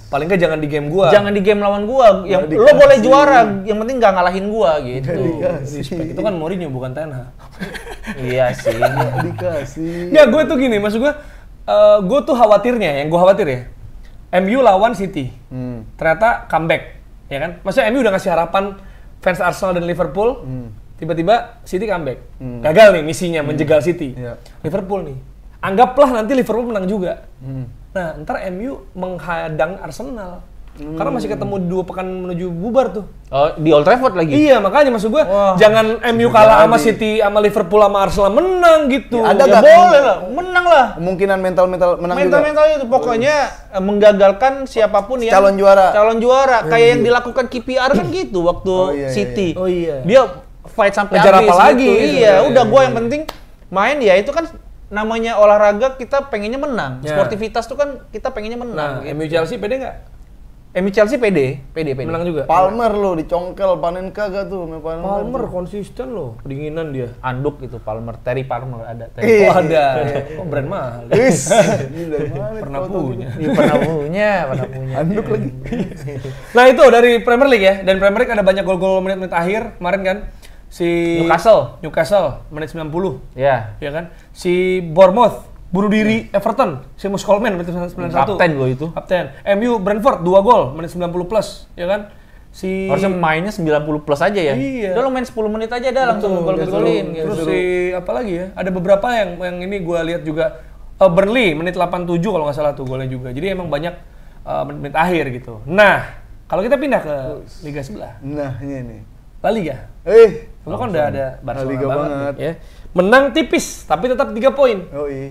Paling nggak jangan di game gua. Jangan di game lawan gua. Yang lo boleh juara, yang penting nggak ngalahin gua gitu. Itu kan Mourinho bukan Ten Hag. Iya sih. Dikasih. Ya gue tuh gini, maksud gue tuh khawatirnya, yang gue khawatir ya, MU lawan City, ternyata comeback, ya kan? Maksudnya MU udah ngasih harapan fans Arsenal dan Liverpool, tiba-tiba City comeback, gagal nih misinya menjegal City. Liverpool nih, anggaplah nanti Liverpool menang juga. Nah, ntar MU menghadang Arsenal. Karena masih ketemu 2 pekan menuju bubar tuh. Oh, di Old Trafford lagi? Iya, makanya maksud gue, jangan MU kalah sama City, sama Liverpool, sama Arsenal menang gitu. Ya, ada ya boleh lah, menang lah. Kemungkinan mental menang juga. Mental itu pokoknya menggagalkan siapapun yang calon juara. Kayak yang dilakukan KPR kan gitu waktu City. Iya. Dia fight sampai ngejar habis apa lagi? Gitu. Iya, udah gue yang penting main ya itu kan namanya olahraga, kita pengennya menang. Sportivitas tuh kan kita pengennya menang. Nah, gitu. MU Chelsea pede nggak? MU Chelsea pede. Menang juga. Palmer lo dicongkel, panen kagak tuh sama Palmer konsisten loh, kedinginan dia. Anduk itu Palmer, Terry Palmer ada. Ada. Brand mahal. Ini dari mana? Pernah punya. Pernah punya. Anduk lagi. Nah itu dari Premier League ya, dan Premier League ada banyak gol-gol menit-menit akhir kemarin kan. Si Newcastle menit 90. Ya kan. Si Bournemouth bunuh diri Everton, Seamus Coleman menit 91. Kapten lo itu. Kapten. MU Brentford 2 gol menit 90 plus, ya kan? Harusnya mainnya 90 plus aja ya. Iya. Udah lo main 10 menit aja dah langsung gol-golin gitu. Terus apa lagi ya? Ada beberapa yang ini gue lihat juga Burnley menit 87 kalau nggak salah tuh golnya juga. Jadi emang banyak menit akhir gitu. Nah, kalau kita pindah ke liga sebelah. Nah, ini. La Liga. Lo kan udah ada Barcelona banget ya. Menang tipis, tapi tetap 3 poin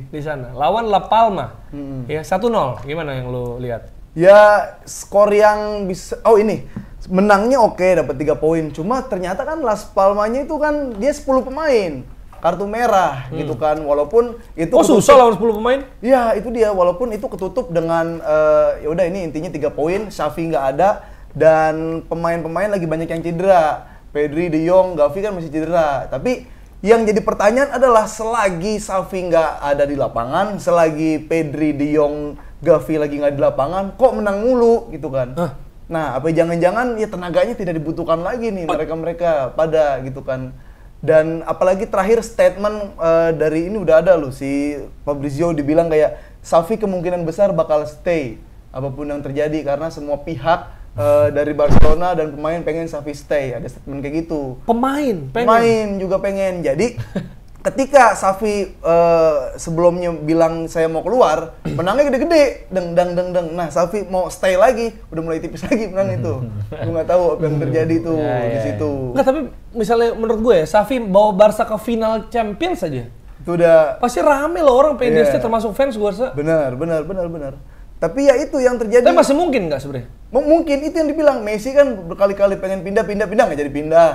di sana. Lawan La Palma, ya 1-0. Gimana yang lo lihat? Ya skor yang bisa. Ini menangnya oke, dapat 3 poin. Cuma ternyata kan Las Palmanya itu kan dia 10 pemain, kartu merah gitu kan. Walaupun itu susah lawan 10 pemain? Iya itu dia. Walaupun itu ketutup dengan ya udah ini intinya 3 poin. Xavi nggak ada dan pemain-pemain lagi banyak yang cedera. Pedri, De Jong, Gavi kan masih cedera. Tapi yang jadi pertanyaan adalah selagi Xavi nggak ada di lapangan, selagi Pedri, De Jong, Gavi lagi nggak di lapangan, kok menang mulu gitu kan? Nah, apa jangan-jangan ya tenaganya tidak dibutuhkan lagi nih mereka pada gitu kan? Dan apalagi terakhir statement dari ini udah ada loh, si Fabrizio dibilang kayak Xavi kemungkinan besar bakal stay apapun yang terjadi karena semua pihak dari Barcelona dan pemain pengen Xavi stay, ada statement kayak gitu. Pemain juga pengen. Jadi ketika Xavi sebelumnya bilang saya mau keluar, menangnya gede-gede, deng. Nah Xavi mau stay lagi, udah mulai tipis lagi menang itu. Gue nggak tahu apa yang terjadi tuh di situ. Nggak, tapi misalnya menurut gue ya, Xavi bawa Barca ke final Champions aja. Itu udah pasti rame loh orang pengen dia stay, termasuk fans gue rasa. Benar. Tapi ya itu yang terjadi. Tapi masih mungkin nggak sebenarnya? Mungkin itu yang dibilang Messi kan berkali-kali pengen pindah nggak jadi pindah.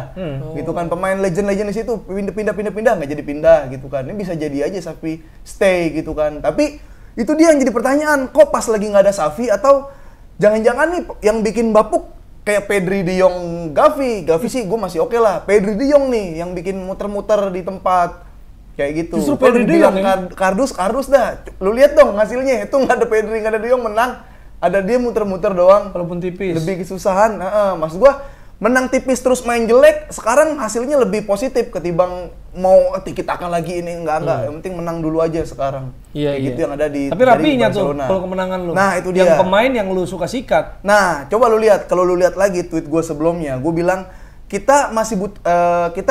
Gitu kan pemain legend di situ pindah nggak jadi pindah gitu kan. Ini bisa jadi aja Xavi stay gitu kan. Tapi itu dia yang jadi pertanyaan, kok pas lagi nggak ada Xavi atau jangan-jangan nih yang bikin bapuk kayak Pedri, De Jong, Gavi sih gue masih oke lah. Pedri, De Jong nih yang bikin muter-muter di tempat kayak gitu. Justru Pedri, De Jong kardus dah. Lu lihat dong hasilnya, itu nggak ada Pedri, nggak ada De Jong menang. Ada dia muter-muter doang. Walaupun tipis. Lebih kesusahan. Maksud gua menang tipis terus main jelek, sekarang hasilnya lebih positif ketimbang mau tiki-taka lagi ini enggak. Yang penting menang dulu aja sekarang. Iya, kayak gitu yang ada di. Tapi rapinya tuh kalau kemenangan lu. Nah itu dia. Yang pemain yang lu suka sikat. Nah coba lu lihat, kalau lu lihat lagi tweet gua sebelumnya, gua bilang kita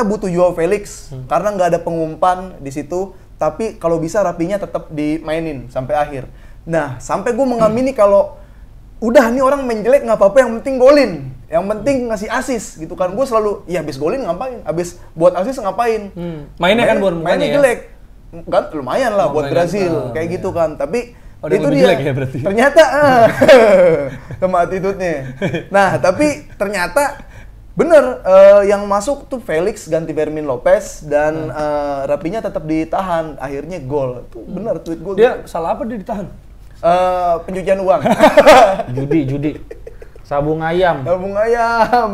butuh Joao Felix karena nggak ada pengumpan di situ. Tapi kalau bisa rapinya tetap dimainin sampai akhir. Nah, sampai gue mengamini kalau udah nih orang main jelek nggak apa-apa, yang penting golin, yang penting ngasih asis gitu kan. Gue selalu, ya habis golin ngapain, habis buat asis ngapain. Mainnya kan buat mainnya jelek, kan lumayan lah buat Brazil kayak gitu kan. Tapi itu dia ya, ternyata sama attitude-nya. Nah, tapi ternyata bener, yang masuk tuh Felix ganti Fermin Lopez dan Rapinya tetap ditahan, akhirnya gol. Tuh bener tweet gue. Dia salah apa dia ditahan? Pencucian uang. Judi. Sabung ayam.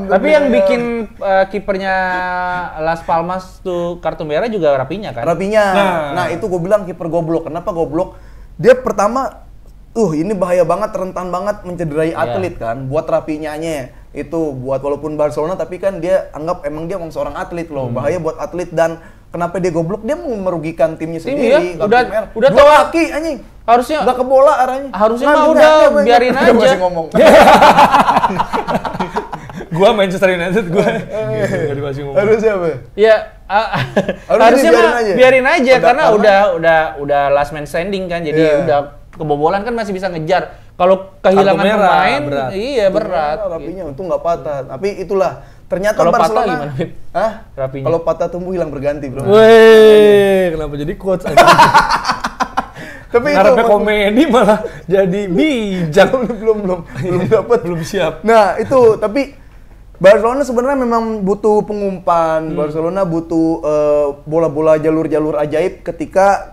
Tapi yang bikin kipernya Las Palmas tuh kartu merah juga Rapinya kan? Rapinya. Nah itu gue bilang kiper goblok. Kenapa goblok? Dia pertama, ini bahaya banget, rentan banget mencederai atlet kan. Buat Rapinyanya itu buat walaupun Barcelona, tapi kan dia anggap emang dia seorang atlet loh. Bahaya buat atlet. Dan kenapa dia goblok? Dia mau merugikan timnya sendiri. Udah tahu kaki anjing. Harusnya udah ke bola arahnya. Harusnya mah udah biarin aja. Masih ngomong. Gua Manchester United enggak dikasih ngomong. Harusnya apa? Ya harusnya mah biarin aja karena udah last man standing kan. Jadi udah kebobolan kan masih bisa ngejar. Kalau kehilangan pemain berat. Rapinya untung nggak patah. Tapi itulah ternyata kalau Barcelona. Patah gimana, Fit? Rapinya. Kalau patah tumbuh hilang berganti, bro. Weh, kenapa jadi quotes aja? Tapi ngarepnya komedi malah jadi bijak. belum dapat, belum siap. Nah, itu tapi Barcelona sebenarnya memang butuh pengumpan. Barcelona butuh bola-bola jalur-jalur ajaib ketika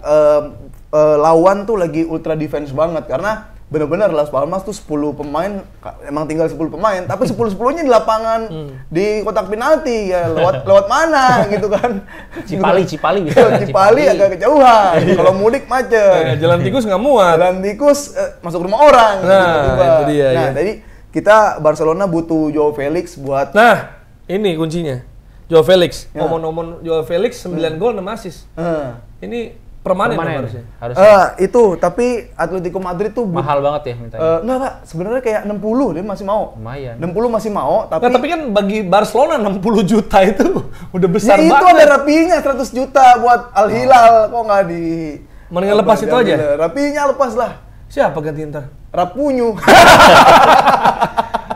lawan tuh lagi ultra defense banget, karena benar-benar Las Palmas tuh 10 pemain, emang tinggal 10 pemain, tapi 10-10-nya di lapangan, di kotak penalti ya, lewat mana gitu kan. Cipali bisa. Cipali agak kejauhan. Kalau mudik macet. Jalan tikus nggak muat. Jalan tikus masuk rumah orang. Itu dia. Nah, jadi kita Barcelona butuh Joao Felix buat. Nah, ini kuncinya. Joao Felix. Ngomong-ngomong Joao Felix 9 gol 6 assist. Ini permanen harusnya. Itu tapi Atletico Madrid tuh mahal banget ya mintanya. Enggak, Pak. Sebenarnya kayak 60 dia masih mau. Lumayan. 60 masih mau, tapi kan bagi Barcelona 60 juta itu udah besar banget. Ya itu ada Rapinya 100 juta buat Al Hilal, kok nggak di. Mendingan lepas itu aja. Rapinya lepas lah. Siapa ganti ntar? Rapunyu.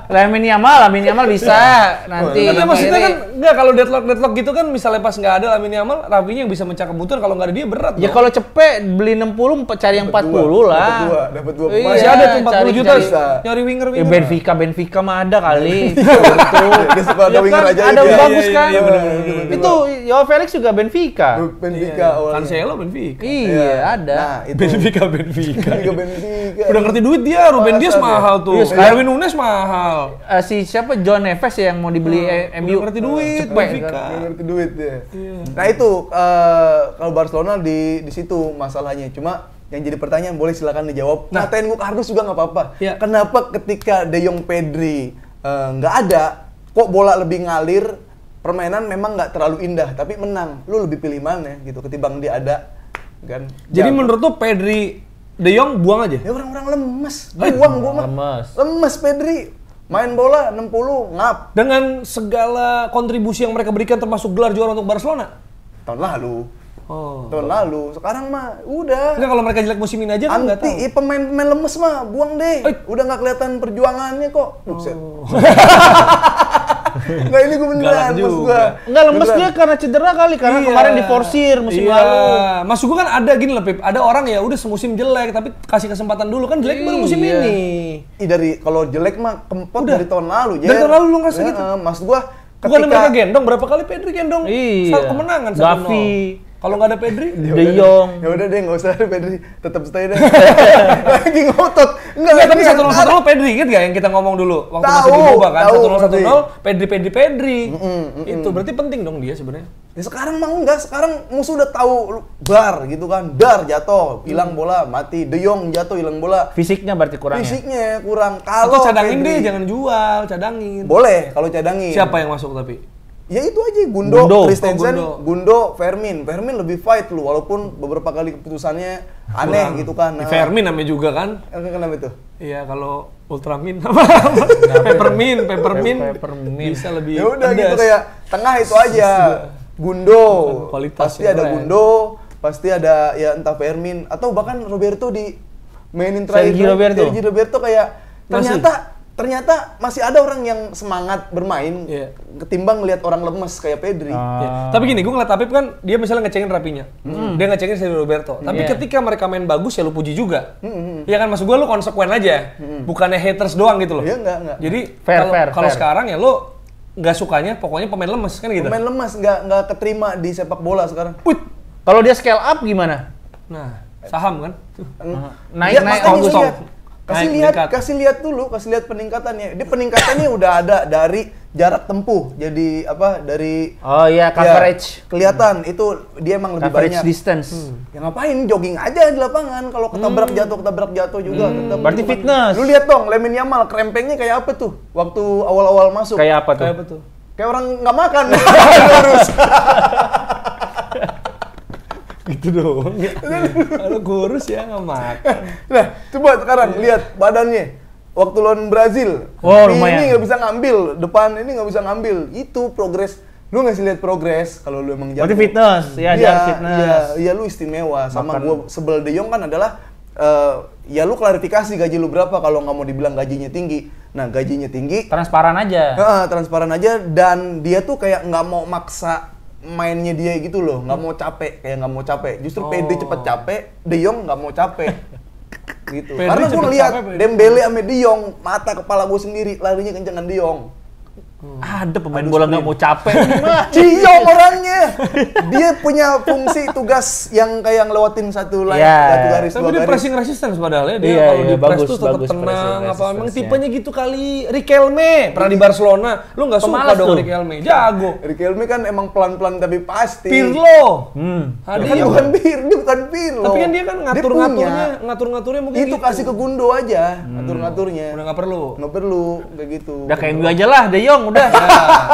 Lamine Yamal bisa nanti. Tapi maksudnya kan enggak, kalau deadlock gitu kan misalnya pas nggak ada Lamine Yamal, Rapinya yang bisa mencak kebutuhan, kalau nggak ada dia berat. Ya kalau cepet beli 60 cari yang 40 lah. Dapat 2. Masih ada tuh 40 juta nyari winger. Ya Benfica mah ada kali. Dia suka ada winger aja. Ada bagus kan. Itu Joao Felix juga Benfica. Cancelo Benfica. Iya, ada. Benfica. Udah ngerti duit dia, Ruben Dias mahal tuh. Darwin Nunes mahal. Si siapa John Neves yang mau dibeli MU ngerti duit, ngerti duit dia. Nah itu kalau Barcelona di situ masalahnya. Cuma yang jadi pertanyaan, boleh silakan dijawab. Ngatain gue kardus juga nggak apa-apa. Ya. Kenapa ketika De Jong, Pedri nggak ada, kok bola lebih ngalir, permainan memang nggak terlalu indah, tapi menang. Lu lebih pilih mana gitu ketimbang dia ada, kan? Jadi menurut tuh Pedri, De Jong buang aja? Ya orang-orang lemes. Buang gue mah. Lemes Pedri. Main bola 60 ngap. Dengan segala kontribusi yang mereka berikan termasuk gelar juara untuk Barcelona tahun lalu. Tahun lalu. Sekarang mah udah. Enggak, kalau mereka jelek musim ini aja kan enggak tahu. Pemain lemes mah buang deh. Udah nggak kelihatan perjuangannya kok. Enggak, ini gue beneran, maksud gue. Enggak, lemes dia karena cedera kali, karena kemarin diforsir musim lalu. Maksud gue kan ada gini loh, Pip. Ada orang ya udah semusim jelek, tapi kasih kesempatan dulu kan jelek baru musim ini. Dari kalau jelek mah kempot dari tahun lalu. Dari tahun lalu lu ngerasa gitu? Maksud gue, bukan mereka gendong, berapa kali Pedri gendong? Saat kemenangan 1-0. Gavi. Kalau nggak ada Pedri, De Jong. Ya udah deh, nggak usah Pedri, tetap stay deh. Lagi ngotot. Enggak, tapi 1-0 Pedri, inget gak yang kita ngomong dulu waktu masih di Boba kan? 1-0 Pedri. Itu berarti penting dong dia sebenarnya. Ya sekarang mah enggak, sekarang musuh udah tahu bar gitu kan. Dar jatuh, hilang bola, mati. De Jong jatuh, hilang bola. Fisiknya berarti kurang. Fisiknya kurang. Kalau Kalau cadangin Pedri, deh, jangan jual, cadangin. boleh kalau cadangin. Siapa yang masuk tapi? Ya itu aja, Gundo. Christensen, Gundo, Fermin lebih fight lu, walaupun beberapa kali keputusannya aneh gitu kan. Nah. Fermin namanya juga kan? Kenapa itu? Iya, kalau Ultramin Peppermint bisa lebih. Ya udah gitu, kayak tengah itu aja. Gundo, pasti ada Gundo, pasti ada ya entah Fermin atau bahkan Roberto di mainin terakhir. Sergio Roberto kayak ternyata masih ada orang yang semangat bermain ketimbang ngelihat orang lemes kayak Pedri. Tapi gini, gue ngeliat Apip kan dia misalnya ngecengin Rapinya, dia ngecengin Sergio Roberto. Tapi ketika mereka main bagus ya lu puji juga. Ya kan, maksud gue lu konsekuen aja, bukannya haters doang gitu loh. Iya enggak. Jadi kalau sekarang ya lu nggak sukanya pokoknya pemain lemes kan gitu. Pemain lemes nggak keterima di sepak bola sekarang. Kalau dia scale up gimana? Nah, saham kan? Naik kasih lihat dulu, kasih lihat peningkatannya. Dia peningkatannya udah ada dari jarak tempuh. Jadi apa? Dari coverage. Ya, kelihatan itu dia emang lebih coverage banyak. Distance. Ya ngapain jogging aja di lapangan, kalau ketabrak jatuh juga tetap. Berarti gitu, fitness. Lu lihat dong Lamine Yamal krempengnya kayak apa tuh waktu awal-awal masuk. Kayak apa tuh? Kayak orang nggak makan. Lurus. Gitu dong. Kalau kurus ya nggak makan. Nah, coba sekarang lihat badannya. Waktu lawan Brazil, ini nggak bisa ngambil, depan ini nggak bisa ngambil. Itu progres. Lu ngasih lihat progres kalau lu emang jago. Berarti fitness, fitness. Iya, lu istimewa. Sama gua sebel De Jong kan adalah ya lu klarifikasi gaji lu berapa kalau nggak mau dibilang gajinya tinggi. Nah, gajinya tinggi. Transparan aja. Transparan aja, dan dia tuh kayak nggak mau maksa mainnya dia gitu loh, nggak mau capek. Justru Pedri cepet capek, De Jong nggak mau capek. Gitu. Karena gue ngeliat Dembele sama De Jong, mata kepala gue sendiri larinya kencengan De Jong. Ada pemain bola nggak mau capek. De Jong orangnya, dia punya fungsi tugas yang kayak ngelewatin satu garis. Tapi dia pressing resistance padahal ya, dia kalau di press tuh tetap tenang. Apa emang tipenya gitu kali? Riquelme pernah di Barcelona, lu nggak suka dong Riquelme? Jago. Riquelme kan emang pelan-pelan tapi pasti. Pirlo. Dia bukan Pirlo. Tapi kan dia kan ngatur-ngaturnya mungkin itu gitu. Kasih ke Gundo aja, ngatur-ngaturnya. Udah nggak perlu kayak gitu. Udah kayak gue aja lah, De Jong udah.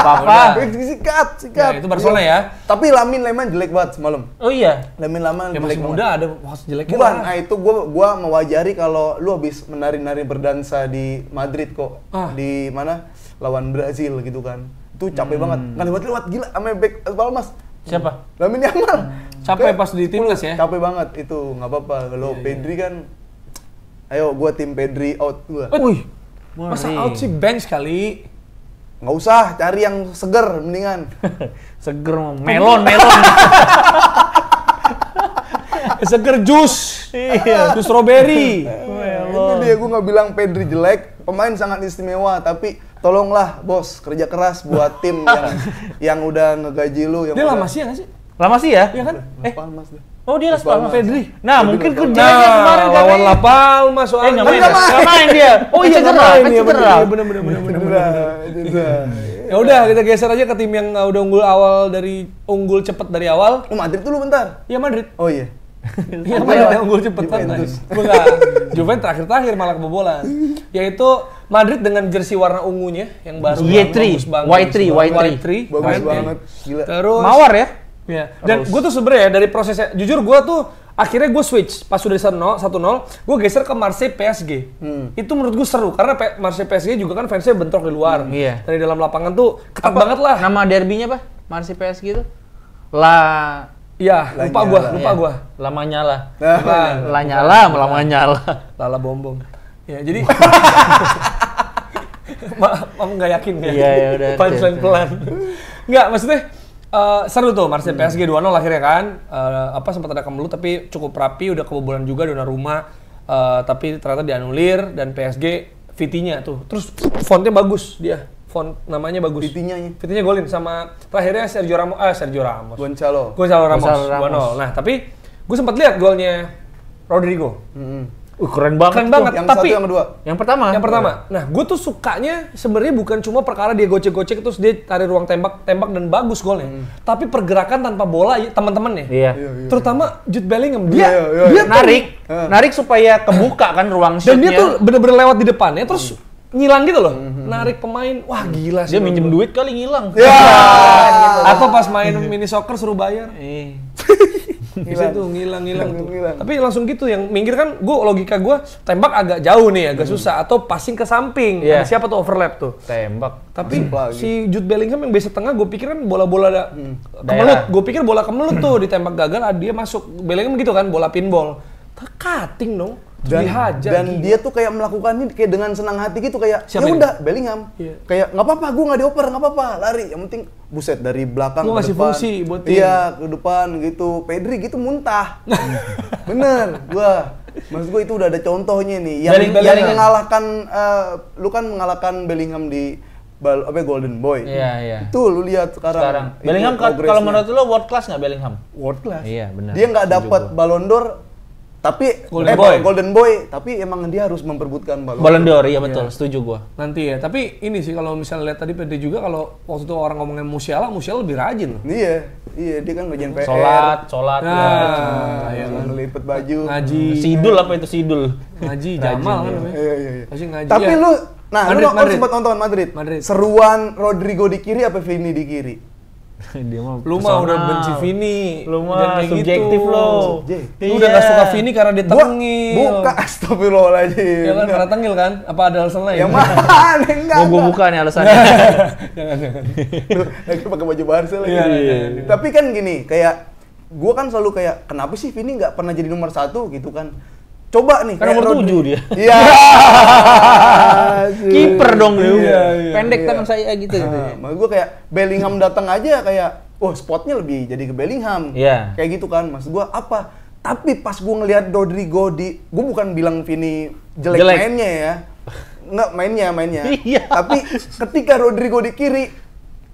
Apa? Sikat. Ya, itu Barcelona ya. Tapi Lamine jelek banget semalam. Oh iya. Lamine ya, jelek masih muda ada jeleknya. Bukan, itu gua mewajari kalau lu habis menari-nari berdansa di Madrid kok. Di mana? Lawan Brazil gitu kan. Itu capek banget. Nggak lewat-lewat gila sama back Palmas. Siapa? Lamine Yamal. Capek pas di timnas ya? Capek banget itu, nggak apa-apa. Kalau Pedri kan, ayo gua tim Pedri out gua. Wih, masa out sih, bench kali. Nggak usah, cari yang seger mendingan. Seger, melon. Seger jus. Iya, jus strawberry. Itu dia, gue nggak bilang Pedri jelek, pemain sangat istimewa, tapi tolonglah bos, kerja keras buat tim yang udah ngegaji lu. Dia lama sih ya nggak sih? Lama sih ya? Iya kan? Palmas deh. Oh, dia Las Palmas. Pedri. Nah, mungkin kerjanya kemarin kan lawan La Palmas soalnya. Nggak main dia. Oh iya, cedera. Bener. Ya udah, kita geser aja ke tim yang udah unggul cepet dari awal. Madrid dulu bentar. Iya, Madrid. Oh iya. Iya, Madrid yang unggul cepet kan. Enggak. Juventus terakhir malah kebobolan. Yaitu Madrid dengan jersey warna ungunya yang baru. Y3. Bagus banget. Gila. Terus mawar ya? Ya. Dan gue tuh sebenarnya dari prosesnya, jujur gue tuh akhirnya gue switch pas sudah 1-0, gue geser ke Marseille PSG. Itu menurut gue seru karena Marseille PSG juga kan fansnya bentrok di luar. Iya. Dari dalam lapangan tuh ketat banget lah. Nama derbynya apa? Marseille PSG itu? Iya, lupa gua. Lama nyala. Lala bombong. Ya, jadi Kamu nggak yakin ya? Iya, ya udah. Punchline pelan. Nggak, maksudnya seru tuh Marseille PSG 2-0 akhirnya kan. Sempat ada kemelut tapi cukup rapi, udah kebobolan juga Donnarumma. Tapi ternyata dianulir dan PSG VT-nya tuh. Terus fontnya bagus dia. Font namanya bagus. VT-nya golin sama terakhirnya Sergio Ramos. Gonzalo Ramos. 2-0. Nah, tapi gue sempat lihat golnya Rodrigo. Keren banget. Yang tapi satu yang kedua. Yang pertama. Nah, gue tuh sukanya sebenarnya bukan cuma perkara dia gocek-gocek terus dia cari ruang tembak dan bagus golnya. Tapi pergerakan tanpa bola teman-temannya. Iya. Terutama Jude Bellingham dia narik supaya kebuka kan ruang shootnya. Dan dia tuh bener-bener lewat di depannya terus ngilang gitu loh. Narik pemain. Wah, gila sih. Dia minjem duit kali ngilang. Ya. Atau pas main mini soccer suruh bayar. Bisa tuh ngilang tuh. Tapi langsung gitu yang minggir kan logika gue tembak agak jauh nih, agak susah atau passing ke samping. Ada siapa tuh overlap tuh? Tembak. Tapi si Jude Bellingham yang biasa tengah gue pikir kan bola-bola kemelut. Gue pikir bola kemelut tuh ditembak gagal, dia masuk. Bellingham gitu kan, bola pinball. Cutting dong. Dan dia tuh kayak melakukannya kayak dengan senang hati gitu kayak ya udah Bellingham kayak nggak apa-apa gue nggak dioper nggak apa-apa lari yang penting buset dari belakang gua ke ngasih depan fungsi buat tim. Iya ke depan gitu. Pedri gitu muntah bener maksud gue itu udah ada contohnya nih yang mengalahkan lu kan mengalahkan Bellingham di Golden Boy. Iya. Itu lu lihat sekarang. Bellingham kalau menurut lu world class nggak Bellingham? World class. Iya benar. Dia nggak dapat Ballon d'Or tapi Golden Boy, tapi emang dia harus memperebutkan Ballon d'Or. Iya betul, setuju gua. Nanti ya, tapi ini sih kalau misalnya lihat tadi PD juga kalau waktu itu orang ngomongin Musiala lebih rajin loh. Iya, dia kan ngerjain PR. Sholat. Ngelipet baju. Ngaji. Sidul apa itu sidul? Ngaji, Jamal kan namanya. Iya. Pasti ngaji. Tapi lu Madrid. sempat nonton Madrid. Seruan Rodrigo di kiri apa Vini di kiri? Lu mah udah benci Vini. Lu mah subjektif gitu. lo. Lu udah gak suka Vini karena dia tengil. Buka, astagfirullahaladzim. Ya kan karena tengil kan? Apa ada alasan lain? Yang mana? Enggak. Gua buka nih alasannya. Jangan. Lagi pakai baju Barca lagi. Iya. Tapi kan gini, kayak gua kan selalu kayak kenapa sih Vini nggak pernah jadi nomor 1 gitu kan? Coba nih. Kan nomor 7 dia. Iya. Kiper dong dia. Pendek tangan saya gitu. Maksud gue kayak Bellingham datang aja kayak, spotnya lebih jadi ke Bellingham. Iya. Kayak gitu kan. Maksud gue apa? Tapi pas gue ngelihat Rodrigo gue bukan bilang Vini jelek mainnya ya. Enggak mainnya. Iya. Tapi ketika Rodrigo di kiri,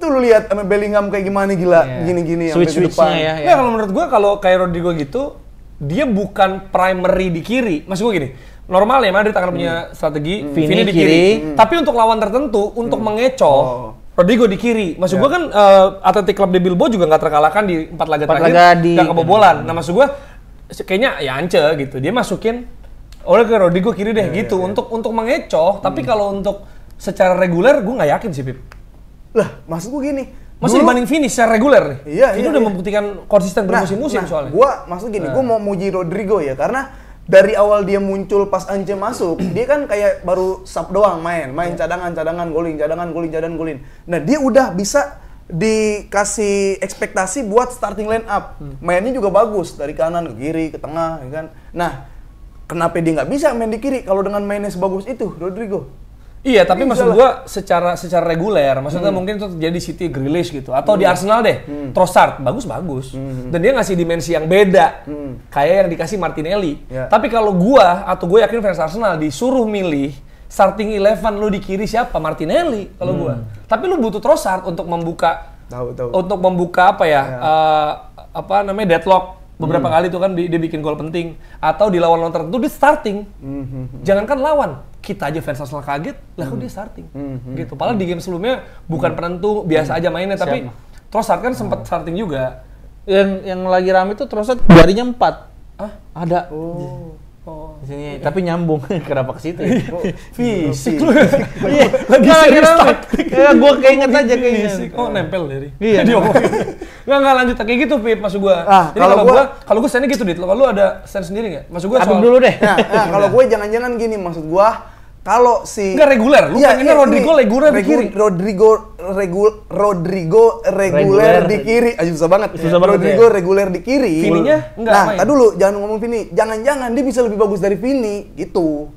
tuh lu lihat sama Bellingham kayak gimana gila, gini-gini sampai ke depan. Ya kalau menurut gue kalau kayak Rodrigo gitu, dia bukan primary di kiri. Maksud gue gini, normalnya Madrid akan punya strategi Vini di kiri. Tapi untuk lawan tertentu, untuk mengecoh, Rodrigo di kiri. Maksud gue kan Athletic Club de Bilbao juga nggak terkalahkan di 4 laga terakhir, nggak kebobolan. Nah maksud gue, kayaknya ya Ance gitu. Dia masukin, ke Rodrigo kiri deh gitu. Untuk mengecoh, tapi kalau untuk secara reguler, gue nggak yakin sih Pip. Lah, maksud gue gini. Masih dibanding Vini secara reguler nih. Ini udah membuktikan konsisten bermusim-musim soalnya. Maksud gini, gue mau muji Rodrigo ya karena dari awal dia muncul pas Ance masuk, dia kan kayak baru sub doang main cadangan golin. Nah, dia udah bisa dikasih ekspektasi buat starting line up. Mainnya juga bagus dari kanan ke kiri ke tengah ya kan. Nah, kenapa dia nggak bisa main di kiri kalau dengan mainnya sebagus itu Rodrigo? Iya, tapi maksud gua secara reguler, maksudnya mungkin itu terjadi City Grealish gitu, atau di Arsenal deh, Trossard bagus, dan dia ngasih dimensi yang beda, kayak yang dikasih Martinelli. Tapi kalau gua atau gue yakin fans Arsenal disuruh milih starting 11 lu di kiri siapa? Martinelli kalau gua. Tapi lu butuh Trossard untuk membuka, untuk membuka deadlock. Beberapa kali tuh kan dia bikin gol penting atau di lawan tertentu dia starting. Jangankan lawan, kita aja fans Arsenal kaget, lah kok dia starting. Gitu. Padahal di game sebelumnya bukan penentu, biasa aja mainnya tapi Trossard kan sempat starting juga. Yang lagi rame tuh Trossard jarinya 4. Ada. Di sini tapi nyambung. Kenapa ke situ? Fisik. Iya, lagi rame. Ya gua keinget aja kayaknya. Nempel dari. Iya. Nggak lanjut kayak gitu, Pip, maksud gua. Jadi kalau gua stand gitu, Dit. Kalau lu ada stand sendiri nggak? Maksud gua soal dulu deh. Nah, kalau gue jangan-jangan gini, maksud gua kalau si nggak reguler, lu pengennya Rodrigo reguler di kiri. Rodrigo reguler di kiri. Susah banget. Rodrigo reguler di kiri. Vininya enggak main. Nah, dulu jangan ngomong Vini. Jangan-jangan dia bisa lebih bagus dari Vini gitu.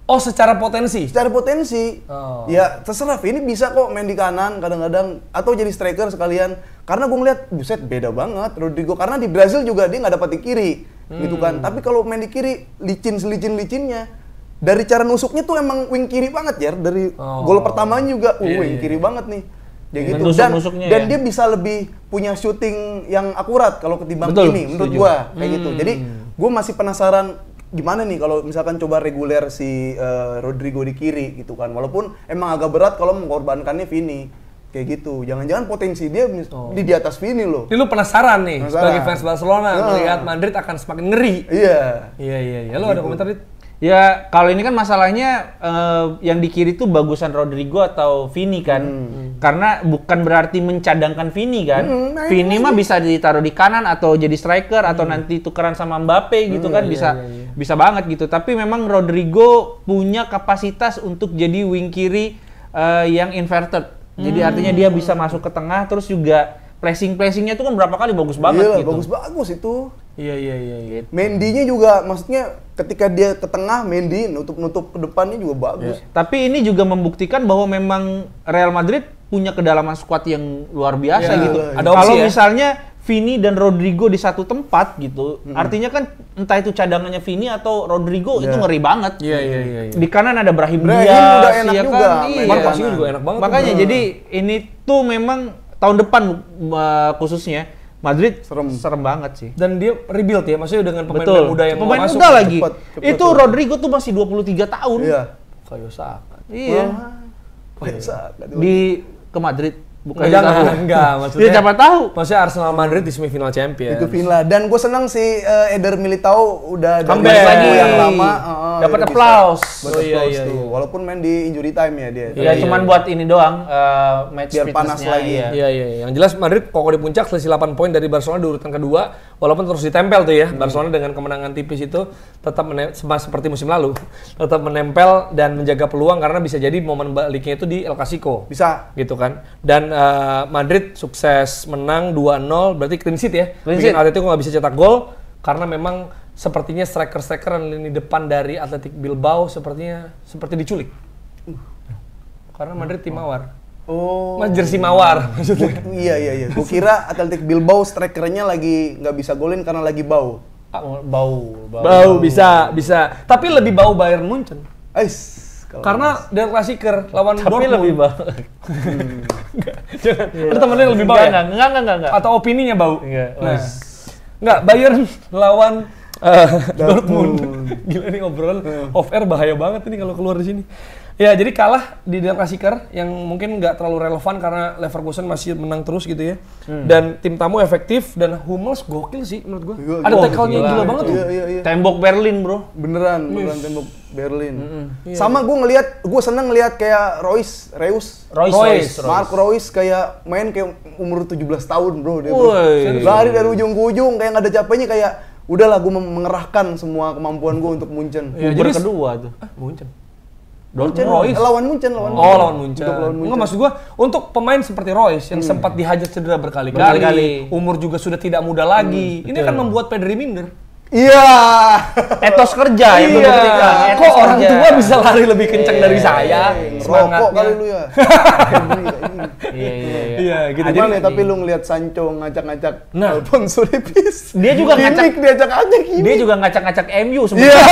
Oh, secara potensi? Secara potensi. Ya, terserah. Vini bisa kok main di kanan kadang-kadang. Atau jadi striker sekalian. Karena gue ngeliat, buset beda banget Rodrigo. Karena di Brazil juga dia nggak dapat di kiri. Gitu kan. Tapi kalau main di kiri, licin-licinnya. Dari cara nusuknya tuh emang wing kiri banget ya. Dari gol pertamanya juga, wing kiri banget nih. Ya gitu. Dan dia bisa lebih punya shooting yang akurat kalau ketimbang ini menurut gue. Kayak gitu. Jadi gue masih penasaran gimana nih kalau misalkan coba reguler si Rodrigo di kiri gitu kan. Walaupun emang agak berat kalau mengorbankannya Vini. Kayak gitu. Jangan-jangan potensi dia di atas Vini loh. Ini lu penasaran nih sebagai fans Barcelona melihat Madrid akan semakin ngeri. Iya. Lu ada komentar dit? Ya kalau ini kan masalahnya yang di kiri tuh bagusan Rodrigo atau Vini kan. Karena bukan berarti mencadangkan Vini kan. Vini mah bisa ditaruh di kanan atau jadi striker atau nanti tukeran sama Mbappe gitu kan, bisa banget gitu. Tapi memang Rodrigo punya kapasitas untuk jadi wing kiri yang inverted. Jadi artinya dia bisa masuk ke tengah, terus juga placingnya tuh kan berapa kali bagus banget gitu. Bagus itu. Iya. Mendy-nya juga maksudnya ketika dia ke tengah, Mendy nutup ke depannya juga bagus. Tapi ini juga membuktikan bahwa memang Real Madrid punya kedalaman skuad yang luar biasa gitu. Kalau misalnya Vini dan Rodrigo di satu tempat gitu, artinya kan entah itu cadangannya Vini atau Rodrigo itu ngeri banget. Iya. Di kanan ada Brahim Diaz, udah enak ya juga. Kan? Juga enak banget. Makanya jadi ini tuh memang tahun depan khususnya Madrid serem banget sih. Dan dia rebuild ya, maksudnya dengan pemain muda yang pemain masuk. Muda lagi. Itu Rodrigo tuh masih 23 tahun. Iya. Kayak Saka. Iya. Ke Madrid. Bukan enggak, maksudnya. Ya siapa tahu. Maksudnya Arsenal Madrid di semifinal Champions. Itu final. Dan gue senang si Eder Militao udah comeback lagi yang lama. Dapat applause. Iya. Walaupun main di injury time ya dia. Ya cuman buat ini doang match biar panas lagi. Iya. Yang jelas Madrid kokoh di puncak, selisih 8 poin dari Barcelona di urutan kedua. Walaupun terus ditempel tuh ya. Barcelona dengan kemenangan tipis itu tetap seperti musim lalu, tetap menempel dan menjaga peluang karena bisa jadi momen baliknya itu di El Clasico. Bisa. Gitu kan. Dan Madrid sukses menang 2-0, berarti clean sheet ya. Bikin Atletico nggak bisa cetak gol karena memang sepertinya striker dan lini depan dari Athletic Bilbao seperti diculik. Karena Madrid tim mawar. Jersey mawar maksudnya. Iya. Gue kira Athletic Bilbao strikernya lagi nggak bisa golin karena lagi bau. Bau bisa. Tapi lebih bau Bayern Munchen. Karena Der Klassiker lawan Dortmund. Tapi lebih bau. Jangan. Ada temennya lebih bau ya? Enggak. Atau opininya bau? Enggak. Bayern lawan Dortmund. Gila nih obrolan off air bahaya banget ini kalau keluar di sini. Ya, jadi kalah di Der Klassiker yang mungkin nggak terlalu relevan karena Leverkusen masih menang terus gitu ya. Dan tim tamu efektif dan Hummels gokil sih menurut gua. Ada tackle-nya gila banget tuh. Iya. Tembok Berlin, Bro. Beneran tembok Berlin. Sama gue seneng ngeliat kayak Reus. Marc Reus kayak main kayak umur 17 tahun, Bro. Dia lari dari ujung ke ujung kayak nggak ada capeknya, kayak udahlah gue mengerahkan semua kemampuan gue untuk Munchen. Jadi kedua tuh. Munchen. Lawan Munchen. Lawan Munchen. Enggak, maksud gua untuk pemain seperti Royce yang sempat dihajar cedera berkali-kali, umur juga sudah tidak muda lagi. Ini akan membuat Pedri minder. Iya. Etos kerja ya membuktikan. Kok orang tua bisa lari lebih kencang dari saya? Rokok kali lu ya. Iya, gitu. Gimana ya, tapi lu ngelihat Sancho ngacak-ngacak Alphonso Davies. Dia juga diacak-acak ini. Dia juga ngacak-ngacak MU sebenarnya.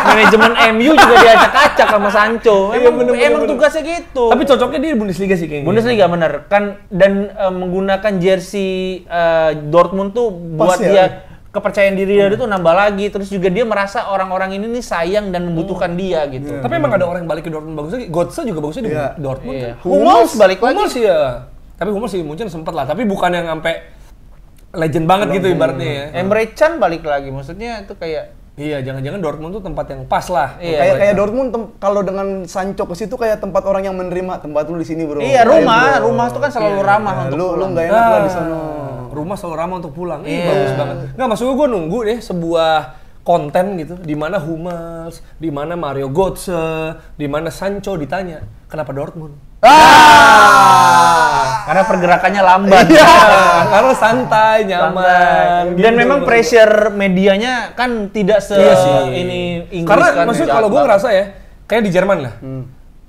Manajemen MU juga diacak-acak sama Sancho. Emang tugasnya gitu. Tapi cocoknya dia di Bundesliga sih kayaknya. Bundesliga bener kan, dan menggunakan jersey Dortmund tuh buat dia kepercayaan diri dia tuh nambah lagi, terus juga dia merasa orang-orang ini nih sayang dan membutuhkan dia gitu. Tapi emang ada orang yang balik ke Dortmund bagus lagi. Götze juga bagusnya di Dortmund. Iya. Hummels balik lagi. Hummels ya. Tapi Hummels sih Munchen sempat lah, tapi bukan yang sampai legend banget gitu ibaratnya ya. Emre Can balik lagi, maksudnya itu kayak iya, jangan-jangan Dortmund tuh tempat yang pas lah. Iya, kayak Dortmund kalau dengan Sancho ke situ kayak tempat orang yang menerima, tempat lu di sini, Bro. Iya, rumah tuh kan selalu ramah untuk lu enggak enak lah di sana. Rumah selalu ramah untuk pulang. Bagus banget. Enggak, maksud gue nunggu deh sebuah konten gitu di mana Hummels, di mana Mario Götze, di mana Sancho ditanya, "Kenapa Dortmund?" Karena pergerakannya lambat. Karena santai, nyaman. Dan memang pressure medianya kan tidak ini Inggris. Karena maksudnya kalau gue ngerasa ya, kayak di Jerman lah.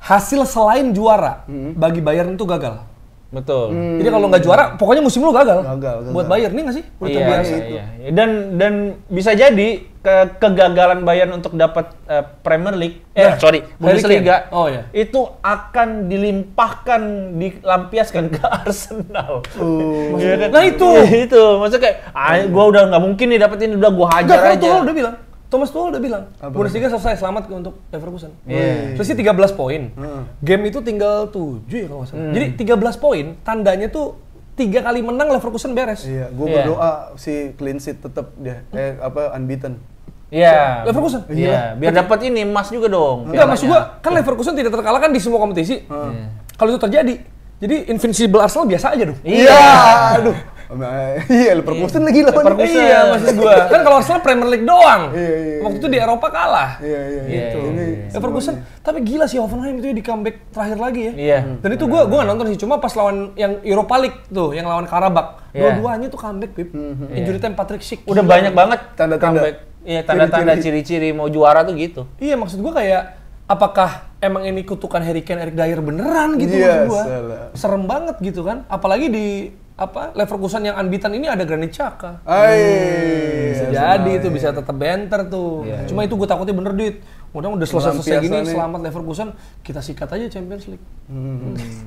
Hasil selain juara bagi Bayern itu gagal. Betul. Jadi kalau nggak juara, pokoknya musim lu gagal. Buat Bayern nih nggak sih? Iya. Dan bisa jadi kegagalan Bayern untuk dapat Premier League, Bundesliga, itu akan dilimpahkan, dilampiaskan ke Arsenal. Ya kan? Nah itu, maksudnya kayak, gue udah nggak mungkin nih dapetin, udah gue hajar aja. Thomas Tuchel udah bilang, Bundesliga selesai, selamat untuk Leverkusen. Selisih 13 poin. Game itu tinggal 7 ya kalau nggak salah. Jadi 13 poin, tandanya tuh 3 kali menang Leverkusen beres. Iya, gue berdoa si clean sheet tetap dia unbeaten. Iya. Leverkusen. Iya, biar dapat ini emas juga dong. Enggak, maksud gua kan Leverkusen tidak terkalahkan di semua kompetisi. Kalau itu terjadi, jadi invincible Arsenal biasa aja dong. Iya, aduh. Iya, Leverkusen lagi lawan. Iya, maksud gua. Kan kalau Arsenal Premier League doang. Waktu itu di Eropa kalah. Iya. Gitu. Leverkusen, tapi gila sih Hoffenheim itu di comeback terakhir lagi ya. Iya. Dan itu gua nggak nonton sih, cuma pas lawan yang Europa League tuh, yang lawan Karabakh. Dua-duanya tuh comeback, Pip. Injury time Patrick Schick. Udah banyak banget tanda-tanda. Iya, tanda-tanda ciri-ciri mau juara tuh gitu. Iya, maksud gua kayak apakah emang ini kutukan Harry Kane, Eric Dyer beneran gitu maksud gua. Serem banget gitu kan. Apalagi di Leverkusen yang unbeaten ini ada Granit Xhaka. Bisa jadi itu bisa tetap banter tuh. Cuma itu gue takutnya bener Dit. Udah selesai gini, selamat Leverkusen, kita sikat aja Champions League.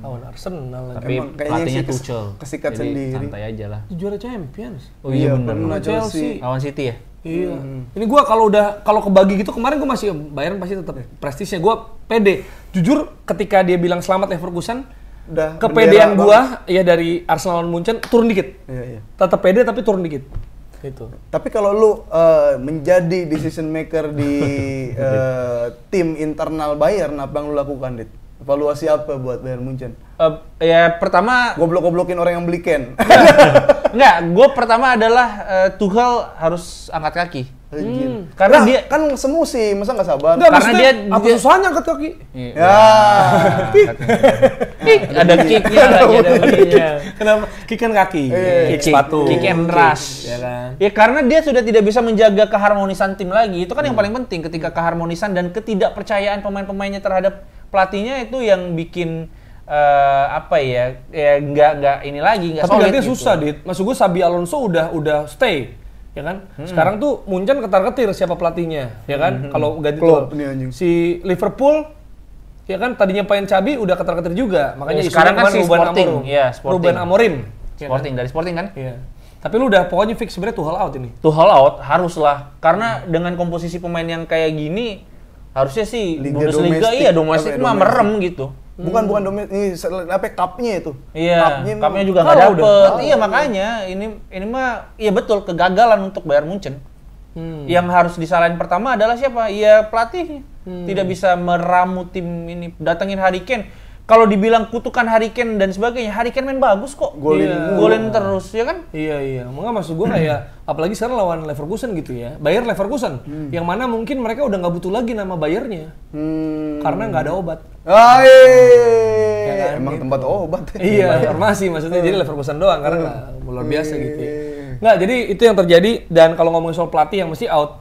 Lawan Arsenal. Tapi pelatihnya Tuchel. Kesikat sendiri. Santai aja lah. Juara Champions. Oh iya bener. Chelsea. Lawan City ya? Iya. Ini gue kalau kebagi gitu kemarin gue masih Bayern pasti tetap prestisnya. Gue pede. Jujur ketika dia bilang selamat Leverkusen, kepedean gua ya dari Arsenal lawan Munchen turun dikit. Iya. Tetap pede tapi turun dikit. Itu. Tapi kalau lu menjadi decision maker di tim internal Bayern, apa yang lu lakukan, Dit? Evaluasi apa buat Bayern Munchen? Ya pertama goblok-goblokin orang yang beli Ken. Enggak, gue pertama adalah Tuchel harus angkat kaki. Karena dia kan semusim, masa nggak sabar? Nggak, karena dia apa susahnya angkat kaki? Ya. Ada kicknya lagi, ada bunyinya. Kenapa? Kick kan kaki, kick sepatu, kick and rush. Ya kan? Ya karena dia sudah tidak bisa menjaga keharmonisan tim lagi. Itu kan yang paling penting ketika keharmonisan dan ketidakpercayaan pemain-pemainnya terhadap pelatihnya itu yang bikin nggak ini lagi, nggak solid. Tapi gantinya gitu. susah, Dit. Maksud gue Xabi Alonso udah stay. Ya kan? Sekarang tuh Munchen ketar-ketir siapa pelatihnya, ya kan? Kalau ganti tuh si Liverpool, ya kan tadinya pengen Xabi udah ketar-ketir juga. Makanya sekarang kan si Sporting. Ruben Amorim. Sporting, dari Sporting kan? Iya. Tapi lu udah pokoknya fix sebenarnya Tuchel out ini. Tuchel out haruslah, karena dengan komposisi pemain yang kayak gini harusnya sih Bundesliga domestik mah merem gitu. Bukan domestik, ini cup-nya itu. Iya, cup-nya juga nggak dapet. Iya makanya ini mah iya betul kegagalan untuk Bayern Munchen. Yang harus disalahin pertama adalah siapa? Iya pelatihnya. Tidak bisa meramu tim ini, datengin Harry Kane. Kalau dibilang kutukan Harry Kane dan sebagainya, Harry Kane main bagus kok. Golin terus, ya kan? Iya. Makanya maksud gue kayak, apalagi sekarang lawan Leverkusen gitu ya. Bayer Leverkusen, yang mana mungkin mereka udah nggak butuh lagi nama Bayernya. Karena nggak ada obat. Ya kan? Emang tempat obat. Iya, farmasi maksudnya. Jadi Leverkusen doang, karena luar biasa gitu ya. Nggak, jadi itu yang terjadi. Dan kalau ngomongin soal pelatih yang mesti out,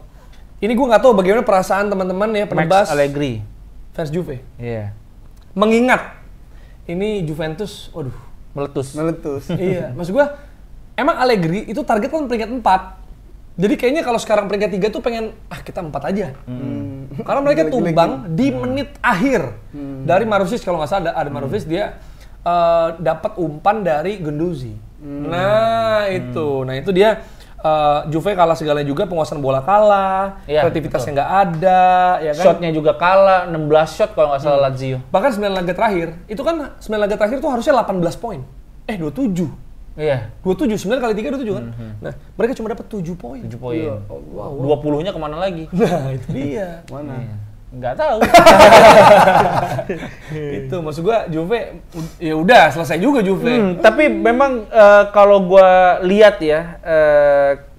ini gue nggak tahu bagaimana perasaan teman-teman ya, penebas. Max Allegri. Fans Juve. Iya. Mengingat ini Juventus, waduh, meletus. Iya, maksud gua emang Allegri itu target kan peringkat 4. Jadi kayaknya kalau sekarang peringkat 3 tuh pengen kita 4 aja. Karena mereka tumbang di menit akhir. Dari Marusic kalau nggak salah ada Marusic dia dapat umpan dari Guendouzi. Nah, itu dia Juve kalah segalanya juga, penguasaan bola kalah, kreativitasnya nggak ada, ya kan? Shotnya juga kalah, 16 shot kalau nggak salah Lazio. Bahkan 9 laga terakhir, itu kan 9 laga terakhir tuh harusnya 18 poin. 27. Iya. 27, 9 kali 3, 27 kan? Nah, mereka cuma dapat 7 poin. 7 poin. Wow. 20-nya kemana lagi? Nah, itu dia. Mana? Nggak tahu. Itu maksud gua Juve ya udah selesai juga Juve. Tapi memang kalau gua lihat ya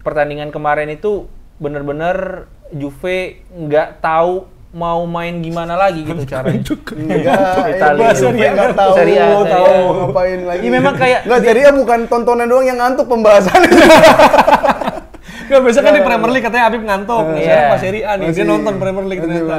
pertandingan kemarin itu benar-benar Juve nggak tahu mau main gimana lagi gitu caranya. Italia Juve nggak tahu ngapain lagi. Ini memang kayak nggak jadi bukan tontonan doang yang ngantuk pembahasannya. Nggak, biasa kan di Premier League katanya Habib ngantuk. Sekarang pas Serie A nih, dia nonton Premier League ternyata.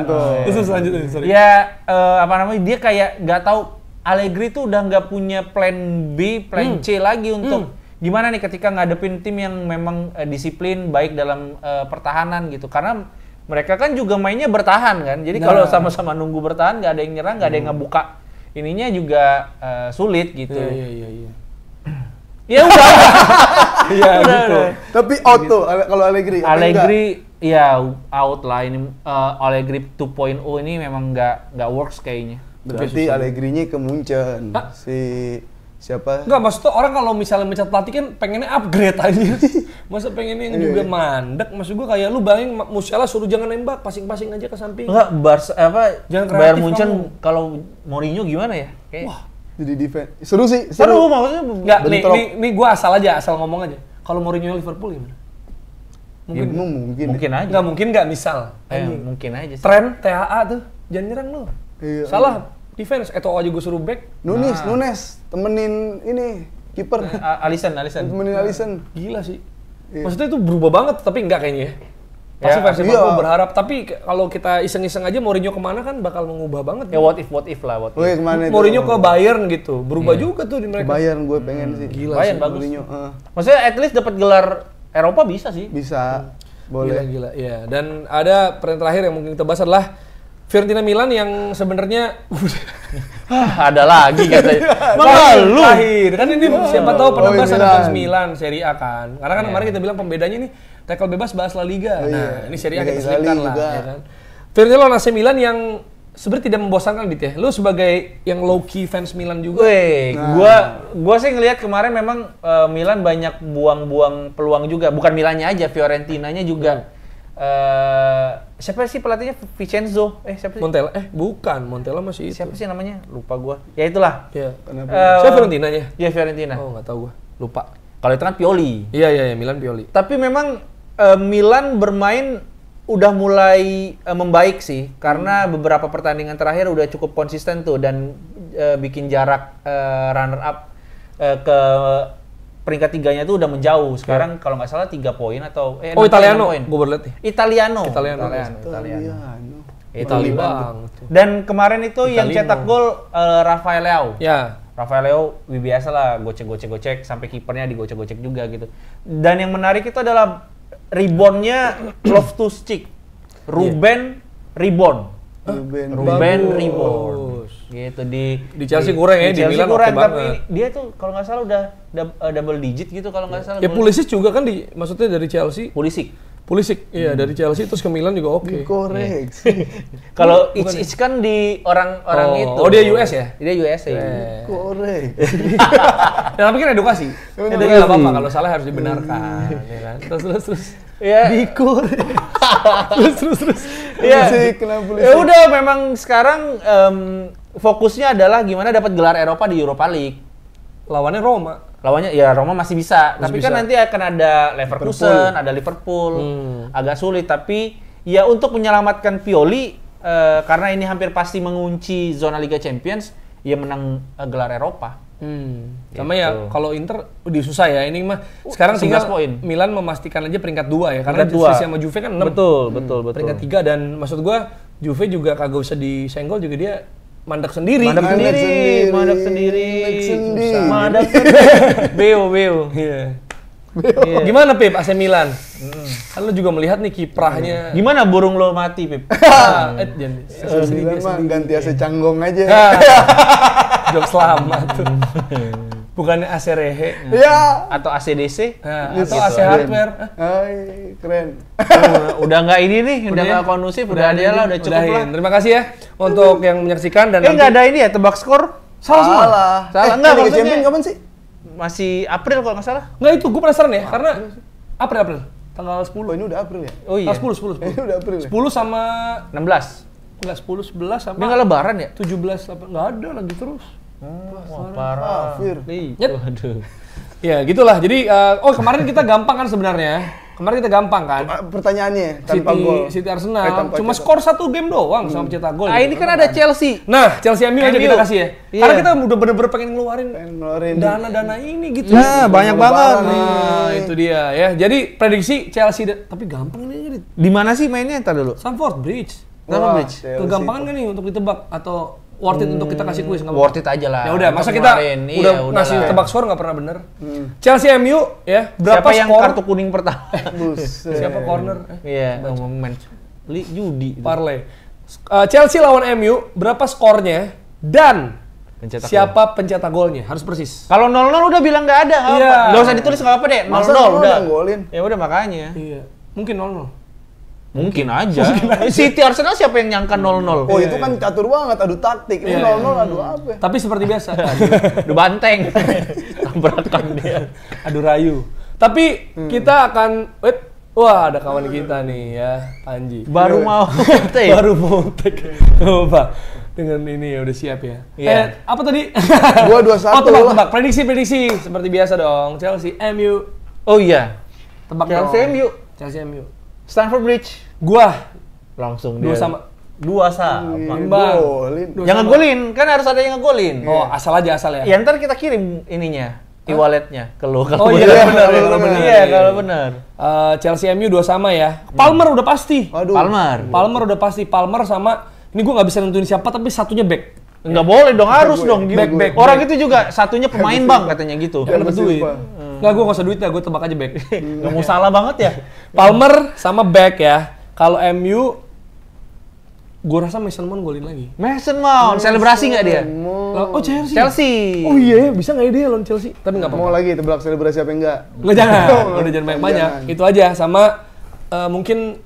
Terus lanjut, sorry. Ya, apa namanya, dia kayak nggak tahu, Allegri tuh udah nggak punya plan B, plan C lagi untuk gimana nih ketika ngadepin tim yang memang disiplin, baik dalam pertahanan gitu. Karena mereka kan juga mainnya bertahan kan, jadi kalau sama-sama nunggu bertahan, nggak ada yang nyerang, nggak ada yang ngebuka, ininya juga sulit gitu. Iya. Ya udah. Iya gitu. Tapi out tuh kalau Allegri. Ya out lah ini. Allegri 2.0 ini memang nggak works kayaknya. Berarti Allegri-nya ke Munchen. Siapa? Enggak, maksudnya orang kalau misalnya mencat pelatih kan pengennya upgrade aja. Masa pengennya yang juga mandek? Maksud gue kayak lu bayangin Musiala suruh jangan nembak, passing-passing aja ke samping. Enggak, Jangan kreatif Bayern Munchen kamu. kalau Mourinho gimana ya? Kayak, Wah, jadi defense. Seru sih, seru maksudnya. Enggak, nih gue asal ngomong aja. Kalau Mourinho Liverpool gimana? Mungkin. Ya, mungkin aja. Enggak mungkin enggak, misal. Mungkin aja sih. Tren THA tuh, jangan nyerang lu. Iya. Salah defense, Eto'o aja gue suruh back. Nunes, temenin ini kiper. Alisson. Temenin Alisson. Gila sih. Iya. Maksudnya itu berubah banget, tapi enggak kayaknya ya. Pasti versi Liverpool berharap, tapi kalau kita iseng-iseng aja Mourinho kemana kan bakal mengubah banget. Ya what if lah. Kemana Mourinho ke Bayern gitu, berubah juga tuh di mereka. Bayern gue pengen sih. Gila Bayern sih, bagus. Mourinho. Maksudnya at least dapat gelar Eropa bisa sih. Bisa. Boleh. Gila. Ya, dan ada pertanyaan terakhir yang mungkin kita bahas adalah Fiorentina Milan yang sebenarnya ada lagi katanya. Malu. Terakhir kan ini siapa tahu penebas ada fans Milan Serie A kan. Karena kan kemarin kita bilang pembedanya nih tackle bebas bahas La Liga. Nah, ini Serie A kita selipkan lah ya kan. Fiorentina lawan AC Milan yang sebenarnya tidak membosankan Dit ya. Lu sebagai yang low key fans Milan juga. Gua sih ngelihat kemarin memang Milan banyak buang-buang peluang juga. Bukan Milannya aja, Fiorentinanya juga. Siapa sih pelatihnya? Vincenzo. Siapa sih? Montella masih itu. Siapa sih namanya? Lupa gua. Ya itulah. Iya. Saya Fiorentinanya. Iya, Fiorentina. Oh, enggak tahu gua. Lupa. Kalau itu kan Pioli. Iya, Milan Pioli. Tapi memang Milan bermain udah mulai membaik sih, karena beberapa pertandingan terakhir udah cukup konsisten tuh dan bikin jarak runner up ke peringkat 3-nya tuh udah menjauh. Sekarang kalau nggak salah 3 poin atau Italiano. Gue baru lihat nih. Italiano. Banget. Dan kemarin itu yang cetak gol Rafael Leao. Ya. Rafael Leao biasa lah, gocek sampai kipernya digocek-gocek juga gitu. Dan yang menarik itu adalah reboundnya Loftus-Cheek. Ruben rebound. Gitu di Chelsea kurang ya, di Milan oke banget. Tapi dia tuh kalau nggak salah udah double digit gitu kalau nggak salah. Ya Pulisic juga kan maksudnya dari Chelsea. Pulisic, iya dari Chelsea terus ke Milan juga oke. Koreksi. Kalau Itch kan di orang-orang itu. Oh dia US ya? Dia US ya. Koreksi. Ya, tapi kan edukasi. Jadi nggak apa-apa kalau salah harus dibenarkan, ya kan? Terus. Ya. terus. Ya. Ya udah, memang sekarang fokusnya adalah gimana dapat gelar Eropa di Europa League. Lawannya Roma masih bisa. Tapi kan nanti akan ada Leverkusen, ada Liverpool. Agak sulit, tapi ya untuk menyelamatkan Pioli karena ini hampir pasti mengunci zona Liga Champions, ya menang gelar Eropa. Sama ya kalau Inter susah ya ini mah. Sekarang tinggal poin. Milan memastikan aja peringkat 2 ya, karena sisi sama Juve kan 6. Betul. Peringkat 3 dan maksud gua Juve juga kagak usah disenggol juga, dia mandek sendiri. Beo. Iya. Gimana Pip AC Milan? Kan lu juga melihat nih kiprahnya. Gimana burung lo mati, Pip? Milan ganti AC Canggong aja. Jok selamat tuh. Bukannya AC Rehe. Ya. Atau ACDC. Atau AC Hardware. Keren. Udah nggak ini nih, udah nggak kondusif, udah dia lah, udah cukup lah. Terima kasih ya untuk yang menyaksikan dan nggak ada ini ya, tebak skor? Salah. Enggak, maksudnya Champion kapan sih? Masih April kalau nggak salah. Nggak, itu gue penasaran ya, karena April. Tanggal 10. Oh, ini udah April ya? Oh iya. 10. Ini udah April ya? 10 sama 16. Enggak, 10, 11 sama. Ini nggak lebaran ya? 17, 8. Nggak ada lagi terus. Wah, parah. Kafir. Waduh. Ya, gitulah. Jadi kemarin kita gampang kan sebenarnya. Kemarin kita gampang kan? Pertanyaannya tanpa gol. City Arsenal cuma skor 1 game doang sama pencetak gol. Nah, ini kan ada Chelsea. Nah, Chelsea MU aja kita kasih ya. Iya. Karena kita udah bener-bener pengen ngeluarin dana-dana ini gitu. Nah, banyak banget. Nah, itu dia ya. Jadi prediksi Chelsea tapi gampang ini. Di mana sih mainnya entar dulu? Stamford Bridge. Stamford Bridge. Kegampangan kan nih untuk ditebak atau worth it untuk kita kasih kuis? Worth it aja lah. Ya udah, masa kita udah ngasih tebak skor nggak pernah bener. Chelsea MU ya, berapa siapa yang skor? kartu kuning pertama? Siapa corner? Iya, ngomong judi. Parlay. Chelsea lawan MU, berapa skornya dan siapa pencetak golnya? Harus persis. Kalau 0-0 udah bilang nggak ada. Iya. Nggak usah ditulis nggak apa deh. 0-0 udah. Golin. Ya udah makanya. Iya. Mungkin 0-0. Mungkin aja. City Arsenal siapa yang nyangka 0-0? Oh, itu kan catur banget, adu taktik. Ini 0-0 adu apa? Tapi seperti biasa. Adu banteng. Tabrakan dia. Adu rayu. Tapi kita akan wah, ada kawan kita nih ya, Panji. Baru mau take. Baru mau take. Coba. Dengan ini ya udah siap ya. Iya. Apa tadi? Gua 2-1. Oh, tebak. Prediksi. Seperti biasa dong. Chelsea MU. Oh iya. Tebak Chelsea dong. MU. Chelsea MU. Stamford Bridge. Gua Langsung dua dia. sama. Dua sama. Imbang. Jangan ngegolin, kan harus ada yang ngegolin. Oh, asal ya. Ya ntar kita kirim ininya, e-walletnya ke lo. Oh iya, benar. Iya, kalau benar. Chelsea MU dua sama ya. Palmer udah pasti. Aduh. Palmer udah pasti. Palmer sama ini gua nggak bisa nentuin siapa tapi satunya back. Enggak boleh dong, harus dong. Back. Orang itu juga satunya pemain bang katanya gitu. Jangan dapat duit. Nggak, gue nggak usah duit ya, gue tebak aja back. Nggak mau salah banget ya. Palmer sama back ya. Kalau MU, gue rasa Mason Mount golin lagi. Mason Mount, selebrasi nggak dia? Oh Chelsea. Oh iya, bisa nggak ya dia lawan Chelsea? Tapi nggak apa-apa. Mau lagi tebak selebrasi apa enggak? Nggak, jangan. Udah jangan banyak-banyak. Itu aja. Sama mungkin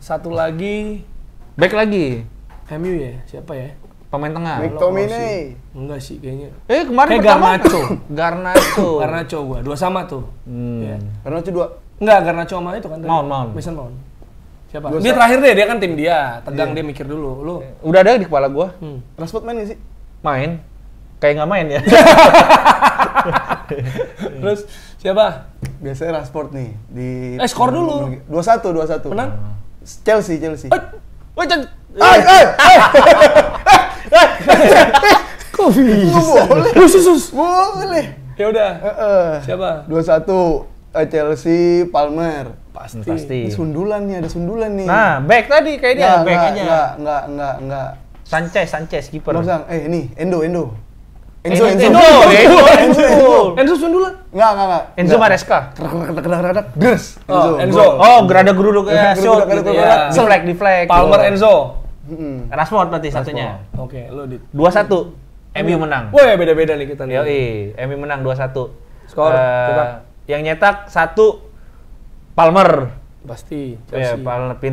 satu lagi. Back lagi. MU ya, siapa ya? Pemain tengah. McTominay. Enggak sih kayaknya. Kemarin Kayak pertama. Garnacho. Garnacho gua, dua sama tuh. Ya. Karena itu 2. Enggak, Garnacho sama itu kan. Mount. Mason Mount. Siapa? Dia terakhir deh, dia kan tim dia. Tegang dia mikir dulu. Lu Udah ada di kepala gua. Rashford main nggak sih? Main. Kayak nggak main ya. Terus siapa? Biasanya Rashford nih di Skor dulu. 2-1. Menang? Chelsea. Kok bisa? Boleh. Khusus. Boleh. Ya udah. Siapa? 2-1 Chelsea Palmer. Pasti. Ini sundulan nih, ada sundulan nih. Nah, back tadi kayak dia back aja. Enggak. Sanchez kiper. Ini Endo. Enzo sundulan? Enggak. Enzo Maresca. Ders. Enzo. Oh, gerada geruduk ya, shot gitu ya. ya. Di flag. Palmer Enzo. Rashford berarti satunya. Oke, lo di 2-1. MU menang. Wah, beda-beda nih kita nih. Yoi, MU menang 2-1. Skor cetak. Yang nyetak 1 Palmer. Pasti. Ya, penalti.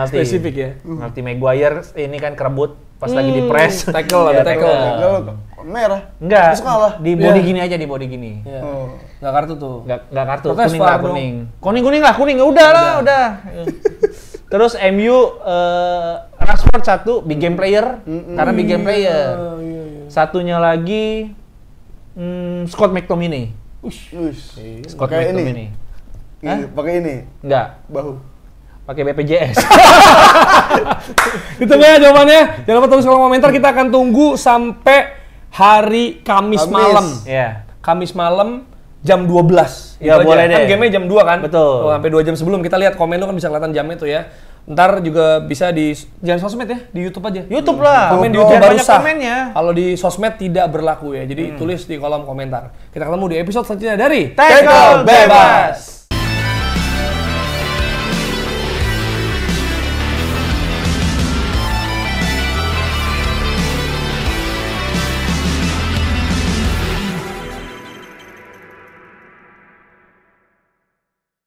Spesifik ya. Penalti Maguire ini kan kerebut pas lagi di press. Tackle. Merah. Enggak. Terus kalah. Di body gini aja, di body gini. Iya. Oh. Nggak kartu tuh. Enggak kartu, Pokoknya kuning VAR lah, dong. kuning lah, udah lah, udah. Terus MU Rashford 1 big game player karena big game player. Iya. Satunya lagi Scott McTominay. Scott Pakai McTominay. Pakai ini. Enggak, Bahu. pakai BPJS. Itu ya jawabannya. Jangan lupa tulis kolom komentar. Kita akan tunggu sampai hari Kamis malam. Iya. Kamis malam jam 12. Ya, Itu boleh aja. deh. Kan game-nya jam 2 kan? Betul. Oh, sampai 2 jam sebelum kita lihat komen lu kan bisa kelihatan jamnya tuh ya. Ntar juga bisa di jangan sosmed ya, di YouTube aja. YouTube lah. Komen di Biar YouTube baru banyak sah. komennya. Kalau di sosmed tidak berlaku ya. Jadi tulis di kolom komentar. Kita ketemu di episode selanjutnya dari Tackle Bebas.